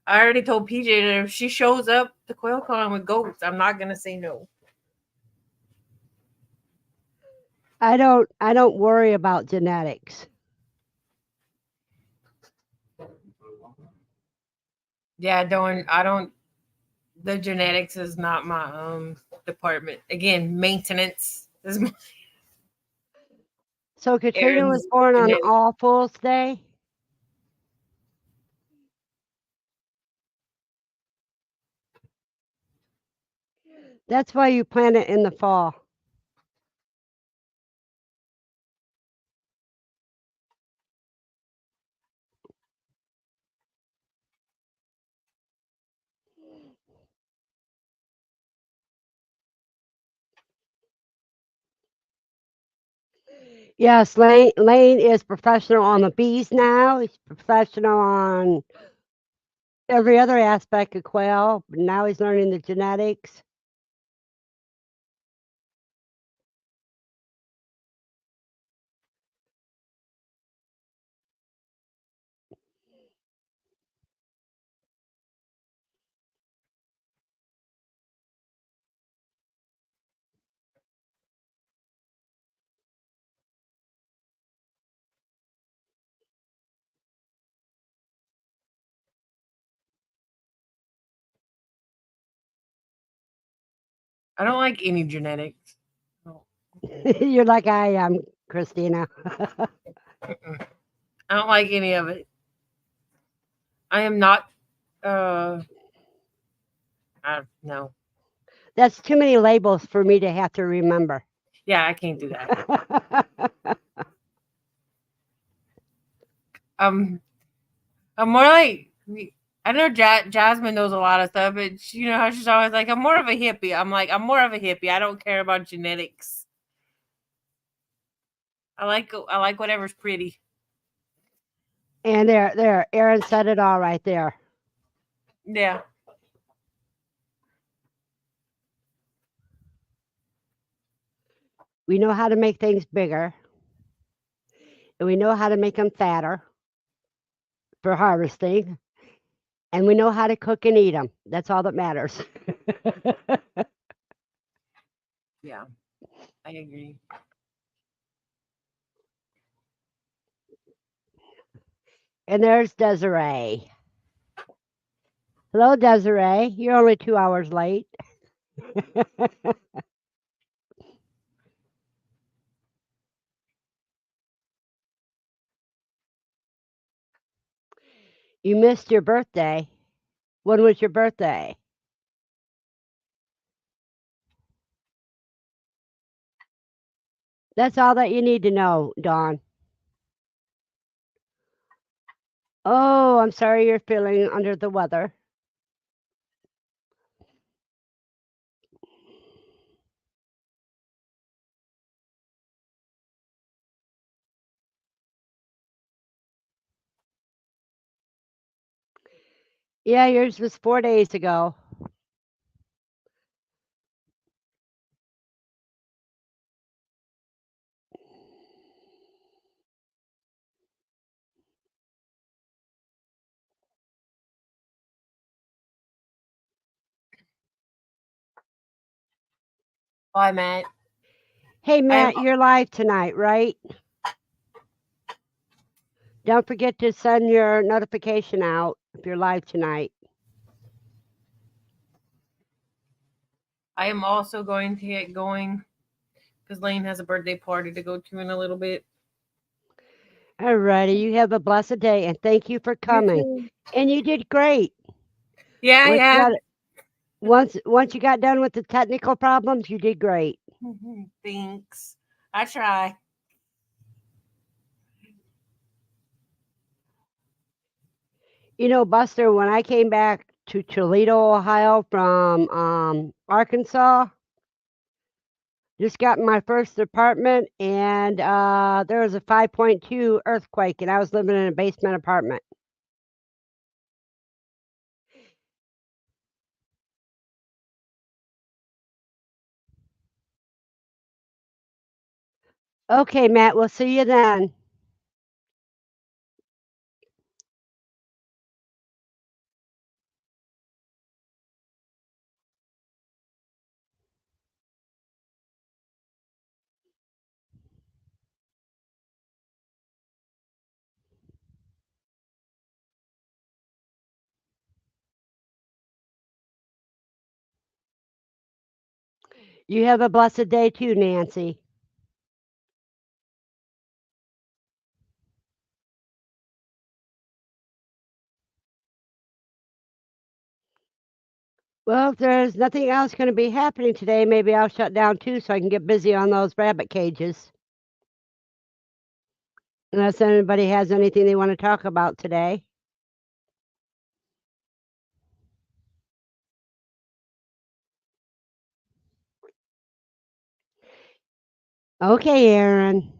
I already told PJ that if she shows up to Quilcon with goats, I'm not gonna say no. I don't worry about genetics. Yeah, I don't. The genetics is not my department. Again, maintenance is my. So Katrina was Aaron's born on genetics. All Fools Day. That's why you plant it in the fall. Yes, Lane is professional on the bees now. He's professional on every other aspect of quail. But now he's learning the genetics. I don't like any genetics. You're like I am, Kristina. Mm-mm. I don't like any of it. I am not. No. That's too many labels for me to have to remember. Yeah, I can't do that. I'm more like. I know Jasmine knows a lot of stuff, but you know how she's always like, I'm more of a hippie. I'm like, I'm more of a hippie. I don't care about genetics. I like whatever's pretty. And there, Aaron said it all right there. Yeah. We know how to make things bigger, and we know how to make them fatter for harvesting, and we know how to cook and eat them. That's all that matters. Yeah. I agree. And there's Desiree. Hello, Desiree. You're only 2 hours late. You missed your birthday. When was your birthday? That's all that you need to know, Dawn. Oh, I'm sorry you're feeling under the weather. Yeah, yours was 4 days ago. Bye, Matt. Hey, Matt, you're live tonight, right? Don't forget to send your notification out if you're live tonight. I am also going to get going because Lane has a birthday party to go to in a little bit. All righty, you have a blessed day, and thank you for coming. And you did great. Yeah, Once you yeah. once you got done with the technical problems, you did great. Thanks. I try. You know, Buster, when I came back to Toledo, Ohio from Arkansas, just got my first apartment, and there was a 5.2 earthquake, and I was living in a basement apartment. Okay, Matt, we'll see you then. You have a blessed day too, Nancy. Well, if there's nothing else going to be happening today, maybe I'll shut down too so I can get busy on those rabbit cages. Unless anybody has anything they want to talk about today. Okay, Aaron.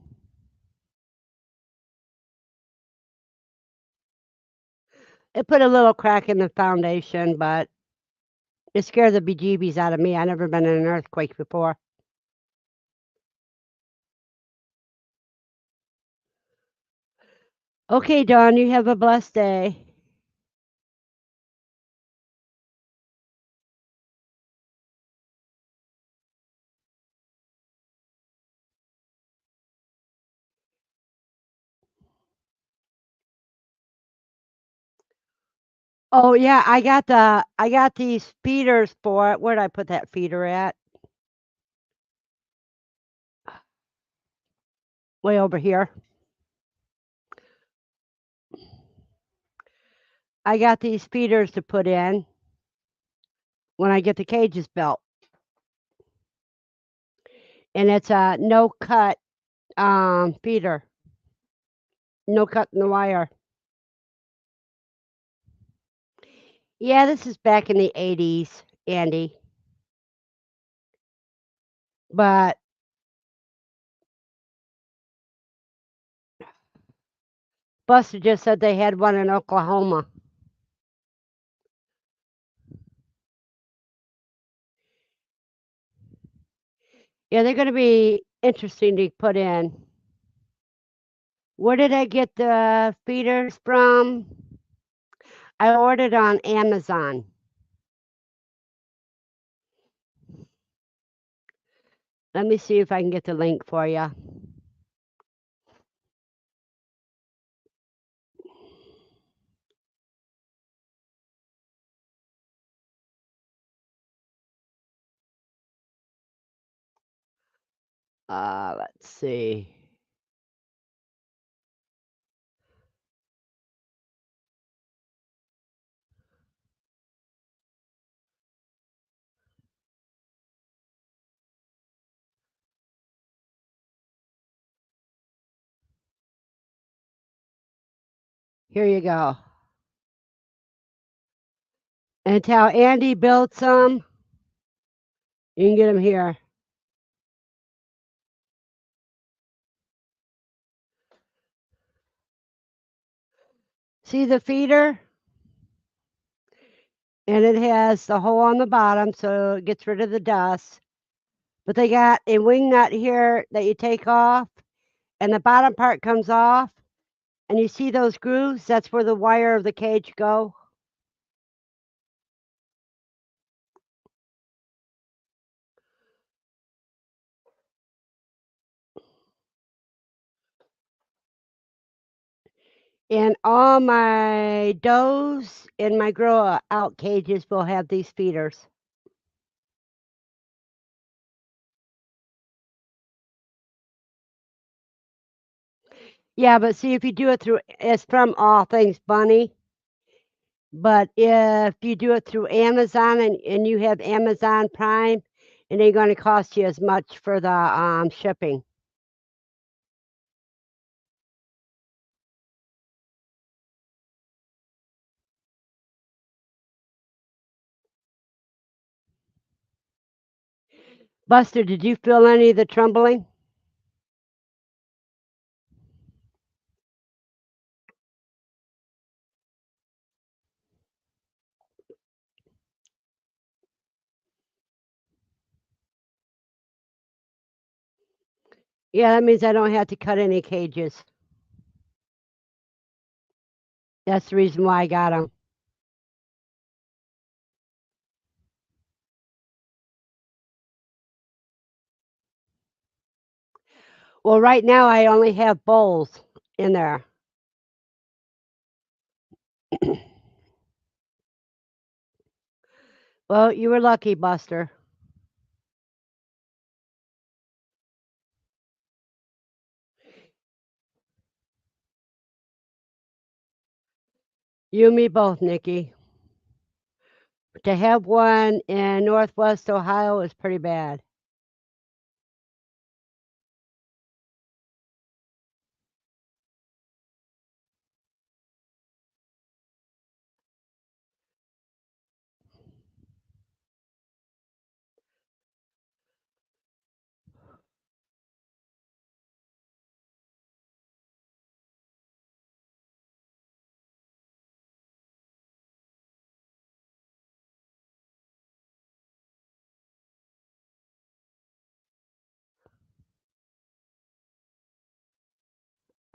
It put a little crack in the foundation, but it scared the bejeebies out of me. I've never been in an earthquake before. Okay, Dawn, you have a blessed day. Oh yeah, I got these feeders for it. Where'd I put that feeder at? Way over here. I got these feeders to put in when I get the cages built. And it's a no cut feeder. No cut in the wire. Yeah, this is back in the 80s, Andy. But Buster just said they had one in Oklahoma. Yeah, they're going to be interesting to put in. Where did I get the feeders from? I ordered on Amazon. Let me see if I can get the link for you. Let's see. Here you go. Until Andy built some, you can get them here. See the feeder? And it has the hole on the bottom, so it gets rid of the dust. But they got a wing nut here that you take off, and the bottom part comes off. And you see those grooves? That's where the wire of the cage go. And all my does in my grow out cages will have these feeders. Yeah, but see, if you do it through, it's from All Things Bunny. But if you do it through Amazon and you have Amazon Prime, it ain't going to cost you as much for the shipping. Buster, did you feel any of the trembling? Yeah, that means I don't have to cut any cages. That's the reason why I got them. Well, right now I only have bowls in there. Well, you were lucky, Buster. You and me both, Nikki. To have one in Northwest Ohio is pretty bad.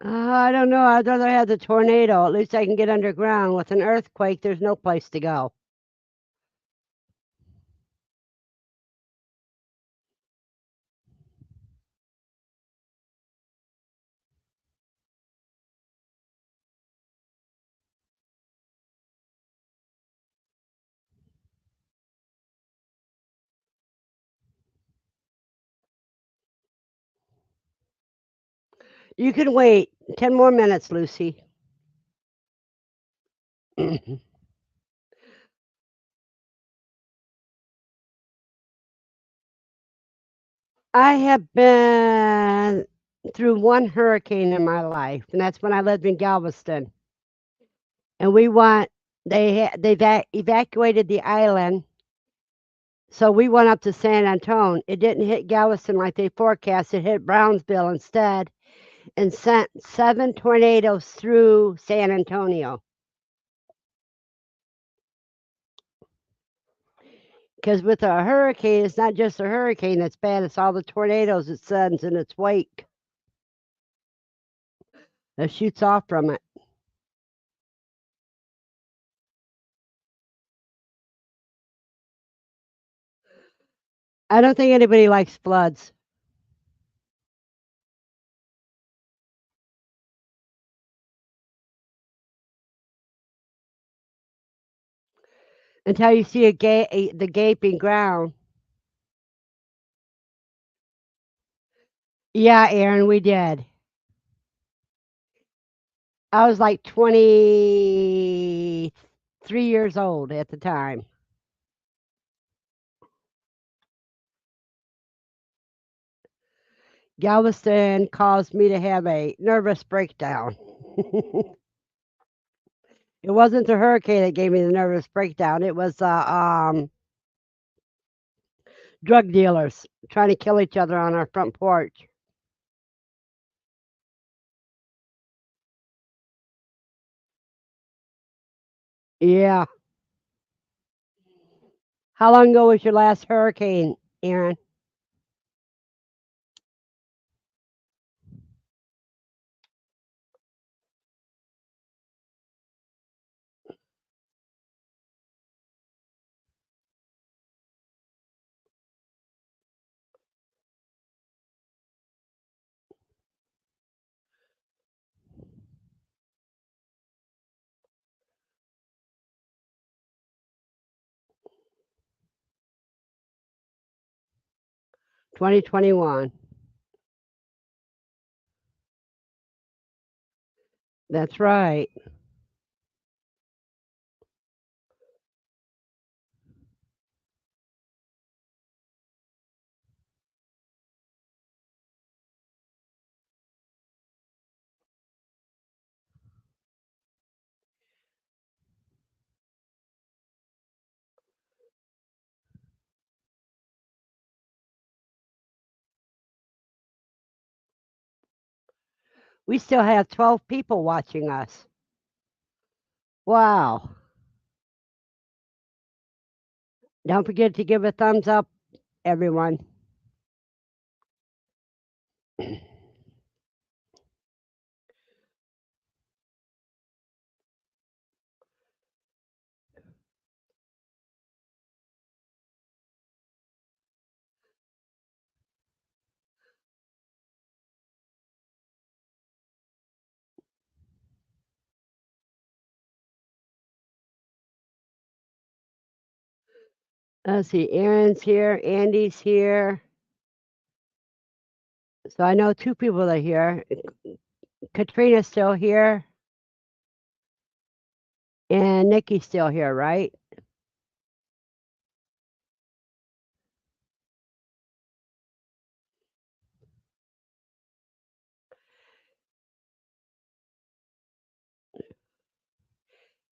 I don't know. I'd rather have the tornado. At least I can get underground. With an earthquake, there's no place to go. You can wait 10 more minutes, Lucy. I have been through one hurricane in my life, and that's when I lived in Galveston. And we went, evacuated the island. So we went up to San Antonio. It didn't hit Galveston like they forecast. It hit Brownsville instead and sent 7 tornadoes through San Antonio. Because with a hurricane, it's not just a hurricane that's bad, it's all the tornadoes it sends in its wake that shoots off from it. I don't think anybody likes floods. Until you see the gaping ground. Yeah, Aaron, we did. I was like 23 years old at the time. Galveston caused me to have a nervous breakdown. It wasn't the hurricane that gave me the nervous breakdown. It was drug dealers trying to kill each other on our front porch. Yeah. How long ago was your last hurricane, Aaron? 2021. That's right. We still have 12 people watching us. Wow. Don't forget to give a thumbs up, everyone. Let's see, Aaron's here, Andy's here. So I know 2 people are here. Katrina's still here. And Nikki's still here, right?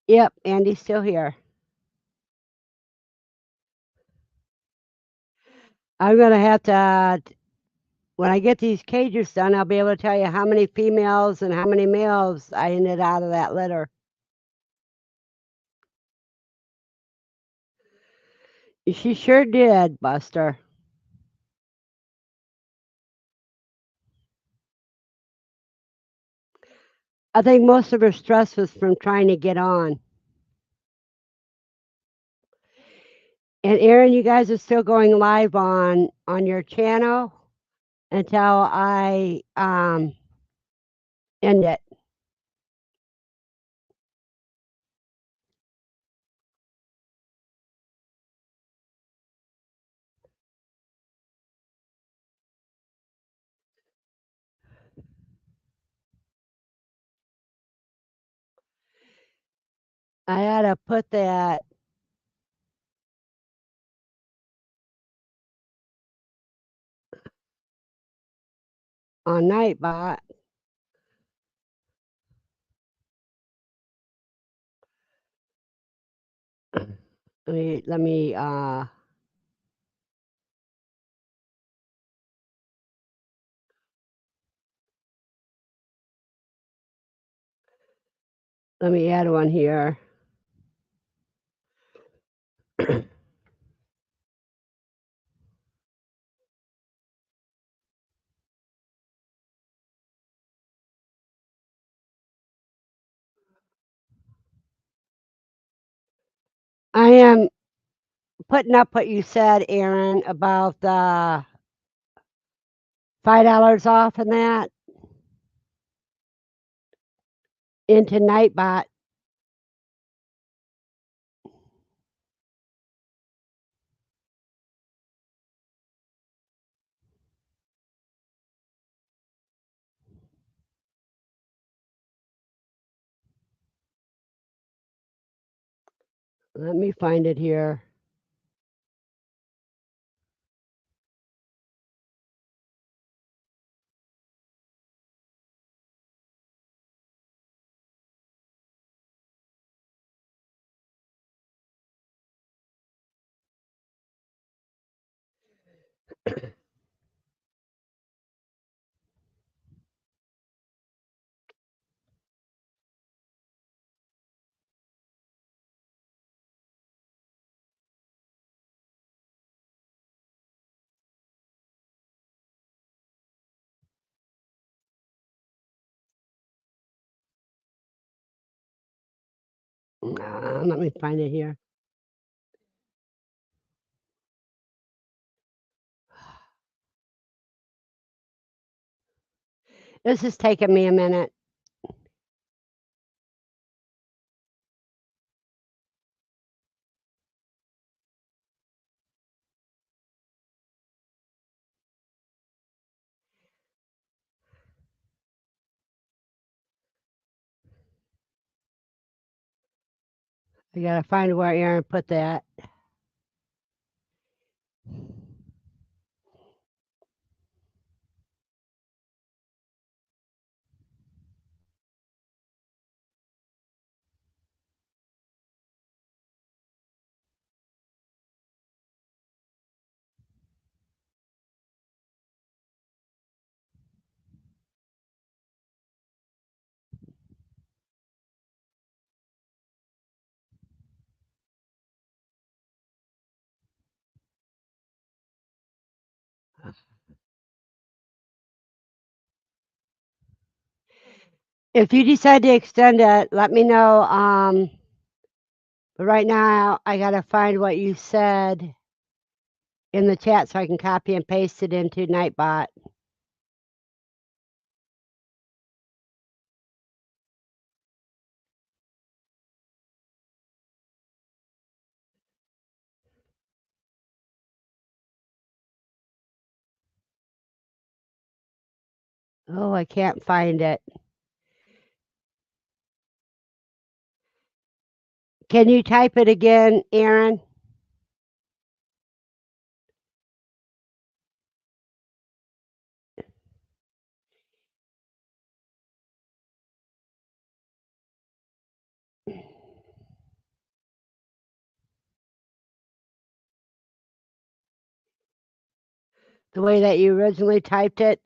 Yep, Andy's still here. I'm gonna have to, when I get these cages done, I'll be able to tell you how many females and how many males I ended out of that litter. She sure did, Buster. I think most of her stress was from trying to get on. And Aaron, you guys are still going live on your channel until I end it. I had to put that on Nightbot. Let me add one here. I am putting up what you said, Aaron, about the $5 off and that into Nightbot. Let me find it here. Let me find it here. This is taking me a minute. I gotta find where Aaron put that. If you decide to extend it, let me know. But right now, I gotta find what you said in the chat so I can copy and paste it into Nightbot. Oh, I can't find it. Can you type it again, Aaron? The way that you originally typed it?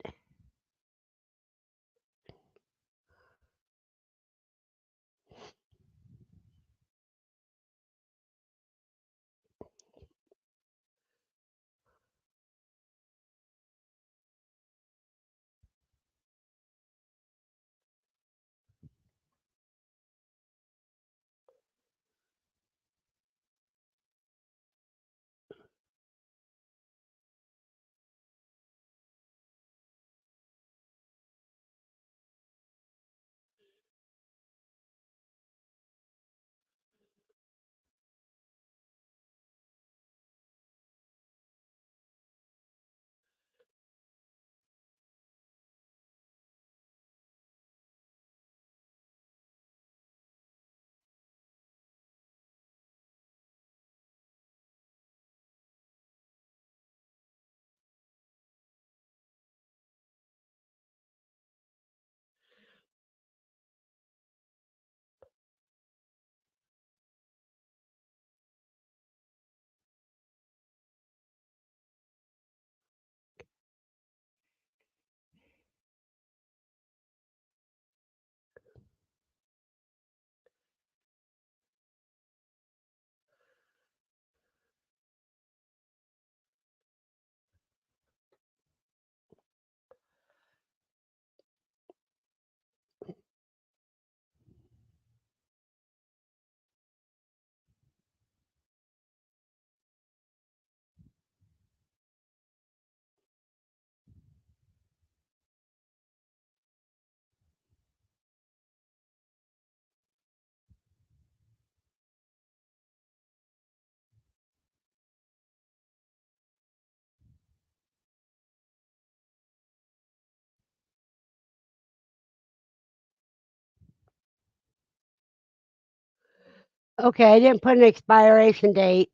Okay, I didn't put an expiration date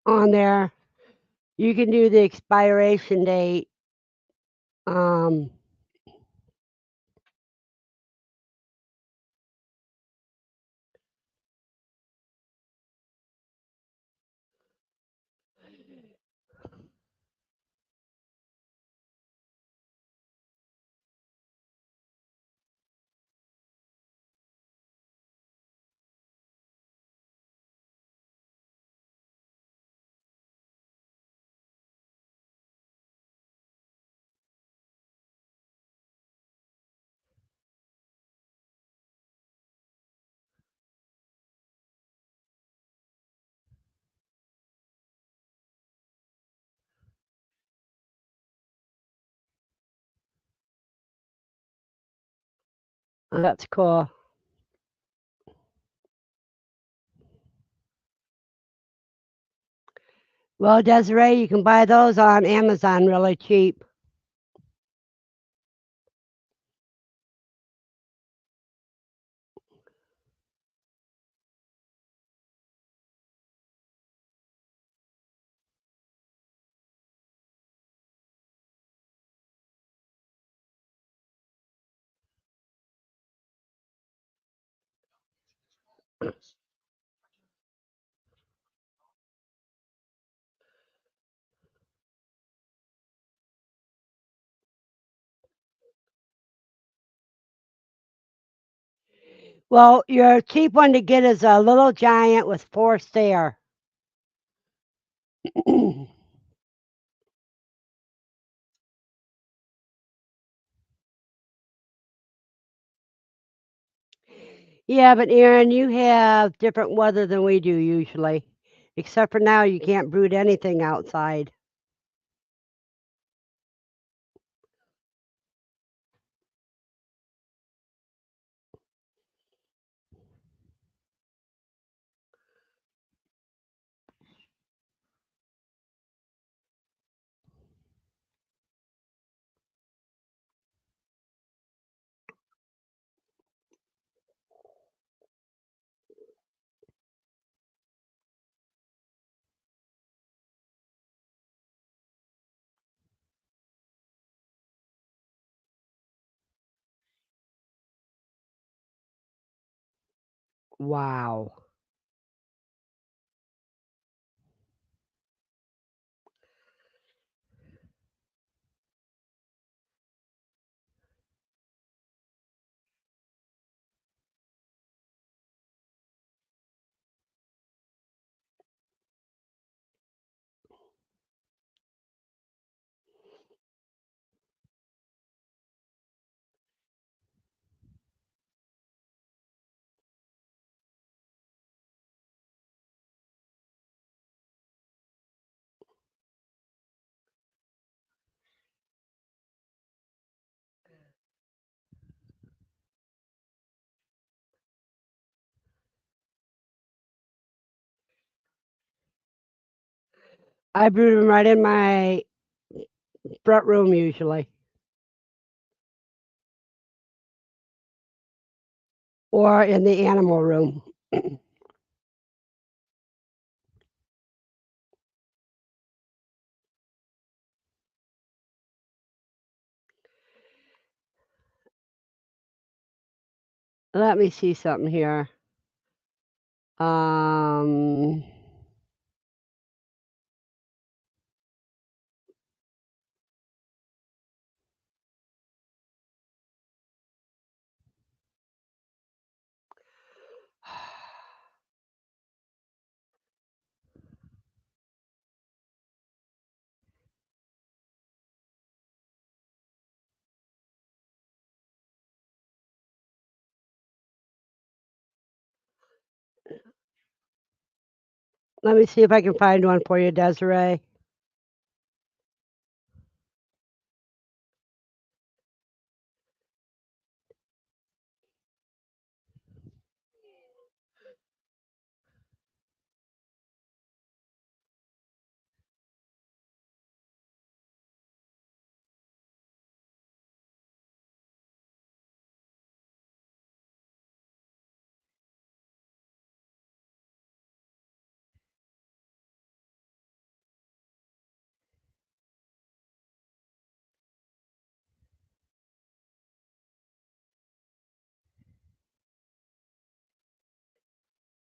on there. You can do the expiration date. Um, that's cool. Well, Desiree, you can buy those on Amazon really cheap. Well, your cheap one to get is a little giant with 4 stare. Yeah, but Aaron, you have different weather than we do usually. Except for now, you can't brood anything outside. Wow. I brood them right in my front room usually, or in the animal room. Let me see something here. Um, let me see if I can find one for you, Desiree.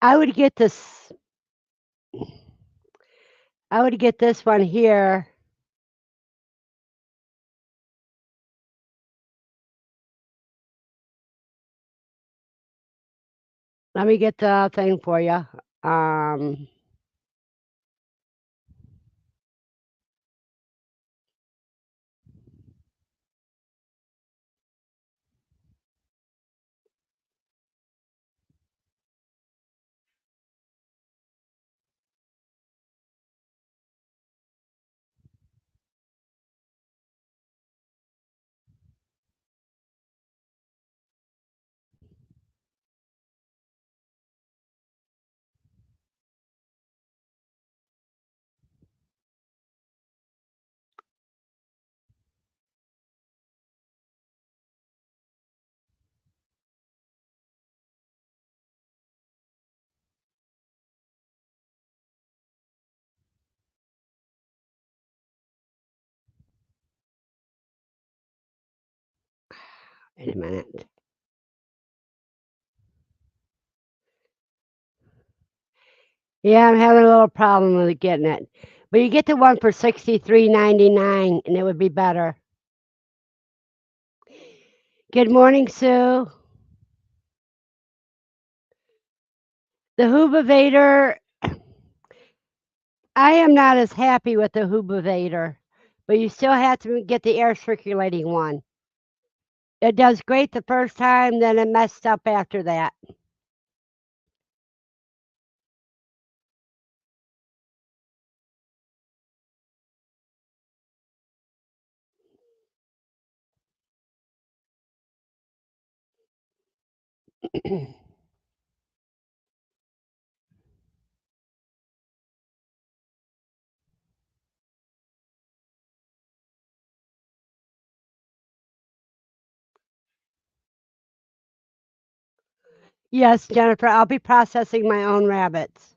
I would get this. I would get this one here. Let me get the thing for you. Um, wait a minute. Yeah, I'm having a little problem with getting it. But you get the one for $63.99 and it would be better. Good morning, Sue. The Hoobovator, I am not as happy with the Hoobovator, but you still have to get the air circulating one. It does great the first time, then it messed up after that. Yes, Jennifer, I'll be processing my own rabbits.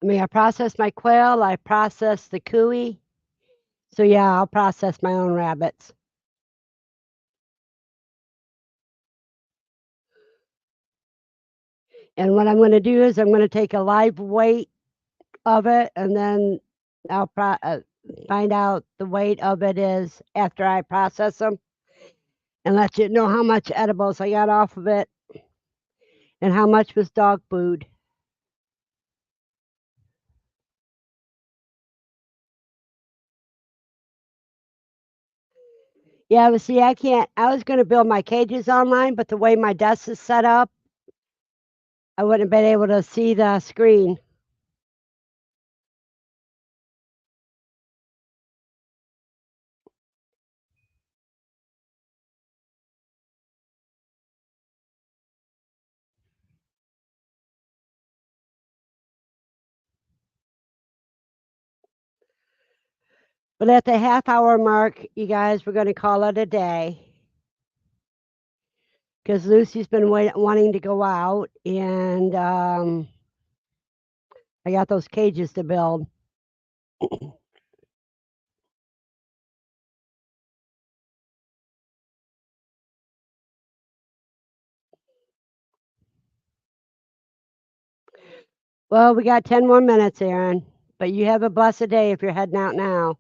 I mean, I processed my quail, I processed the cooey. So yeah, I'll process my own rabbits. And what I'm going to do is I'm going to take a live weight of it, and then I'll find out the weight of it is after I process them, and let you know how much edibles I got off of it and how much was dog food. Yeah, but see, I can't. I was going to build my cages online, but the way my desk is set up, I wouldn't have been able to see the screen. But at the half hour mark, you guys, we're going to call it a day because Lucy's been wanting to go out, and I got those cages to build. Well, we got 10 more minutes, Aaron, but you have a blessed day if you're heading out now.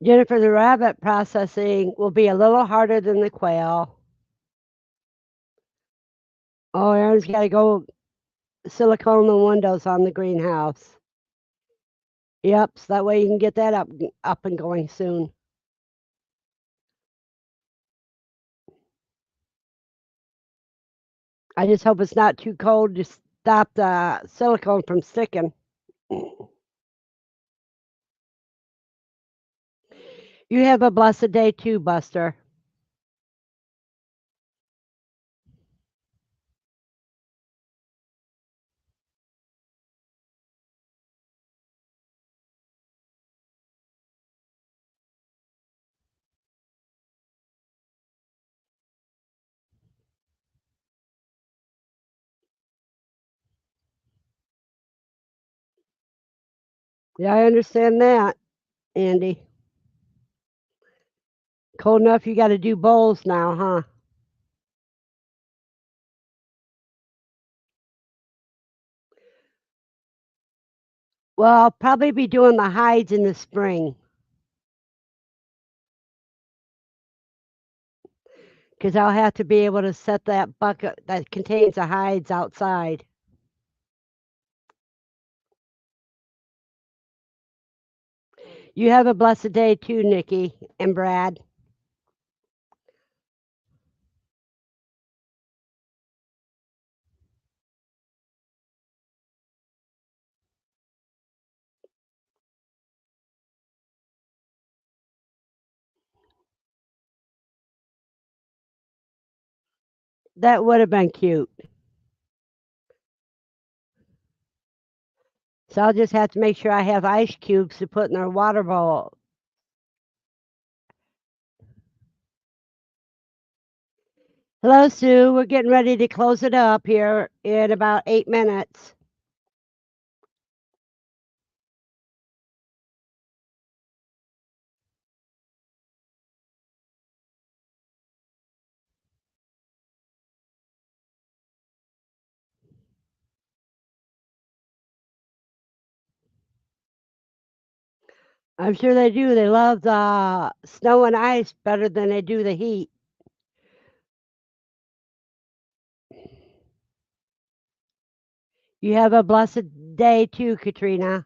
Jennifer, the rabbit processing will be a little harder than the quail. Oh, Aaron's got to go silicone the windows on the greenhouse. Yep, so that way you can get that up and going soon. I just hope it's not too cold to stop the silicone from sticking. You have a blessed day too, Buster. Yeah, I understand that, Andy. Cold enough you got to do bowls now, huh? Well, I'll probably be doing the hides in the spring because I'll have to be able to set that bucket that contains the hides outside. You have a blessed day too, Nikki and Brad. That would have been cute. So I'll just have to make sure I have ice cubes to put in our water bowl. Hello, Sue. We're getting ready to close it up here in about 8 minutes. I'm sure they do. They love the snow and ice better than they do the heat. You have a blessed day too, Katrina.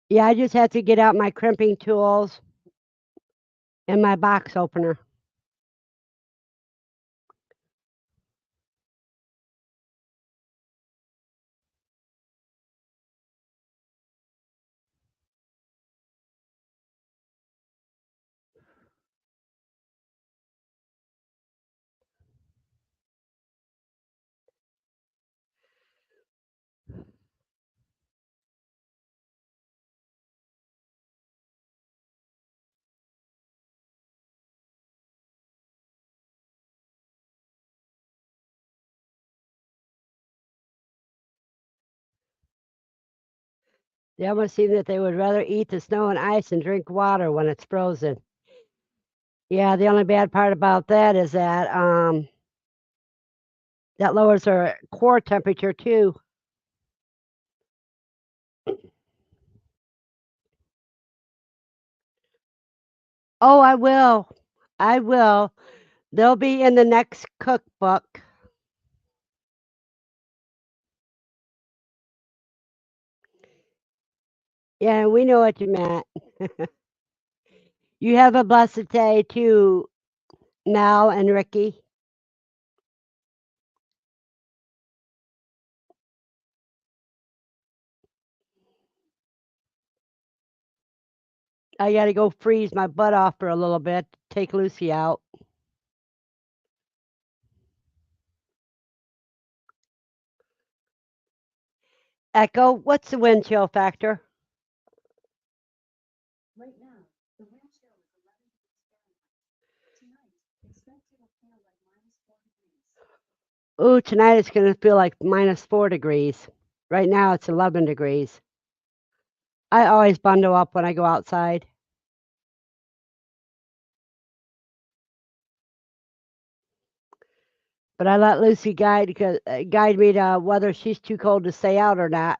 Yeah, I just have to get out my crimping tools and my box opener. They almost seem that they would rather eat the snow and ice and drink water when it's frozen. Yeah, the only bad part about that is that that lowers their core temperature too. Oh, I will. I will. They'll be in the next cookbook. Yeah, we know what you meant. You have a blessed day too, Mel and Ricky. I got to go freeze my butt off for a little bit, take Lucy out. Echo, what's the wind chill factor? Right now, the wind chill is 11 degrees Fahrenheit. Tonight, expect it'll feel like -4 degrees. Ooh, tonight it's going to feel like -4 degrees. Right now it's 11 degrees. I always bundle up when I go outside. But I let Lucy guide me to whether she's too cold to stay out or not.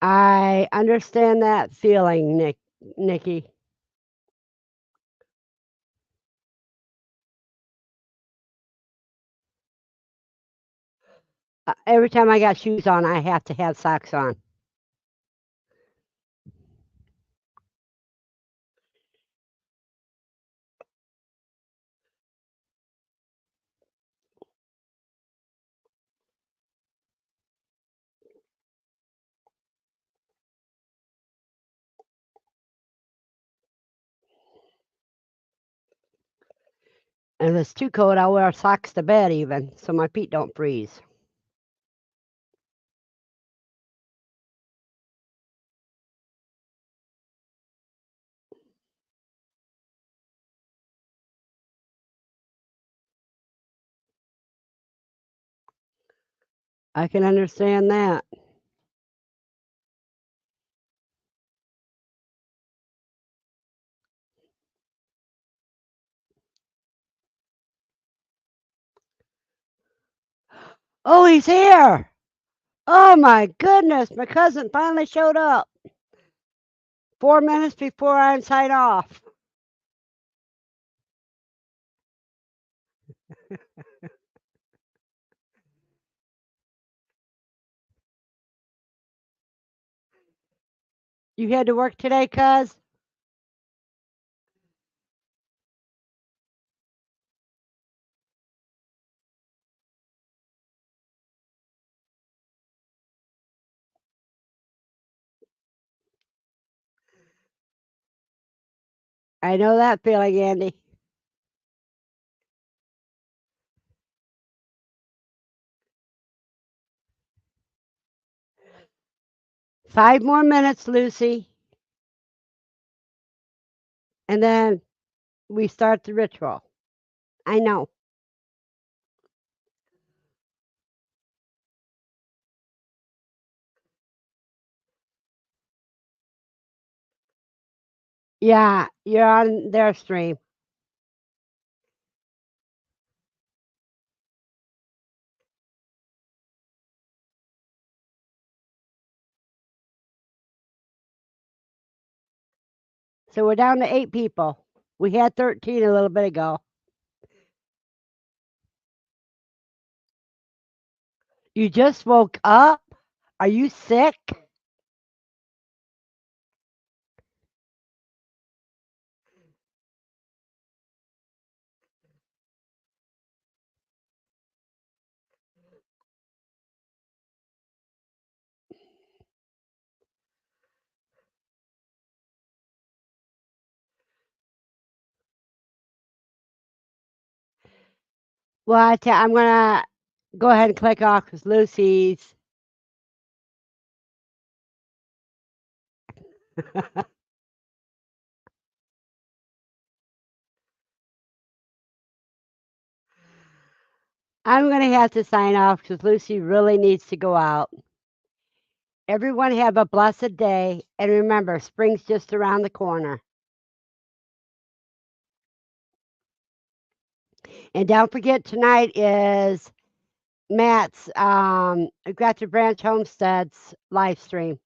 I understand that feeling, Nikki. Every time I got shoes on, I have to have socks on. And if it's too cold, I'll wear socks to bed even, so my feet don't freeze. I can understand that. Oh, he's here. Oh my goodness, my cousin finally showed up. 4 minutes before I sign off. You had to work today, cuz? I know that feeling, Andy. Five more minutes, Lucy. And then we start the ritual. I know. Yeah, you're on their stream. So we're down to 8 people. We had 13 a little bit ago. You just woke up? Are you sick? Well, I'm gonna go ahead and click off because Lucy's. I'm gonna have to sign off because Lucy really needs to go out. Everyone have a blessed day, and remember, spring's just around the corner. And don't forget, tonight is Matt's Grafton Branch Homestead's live stream.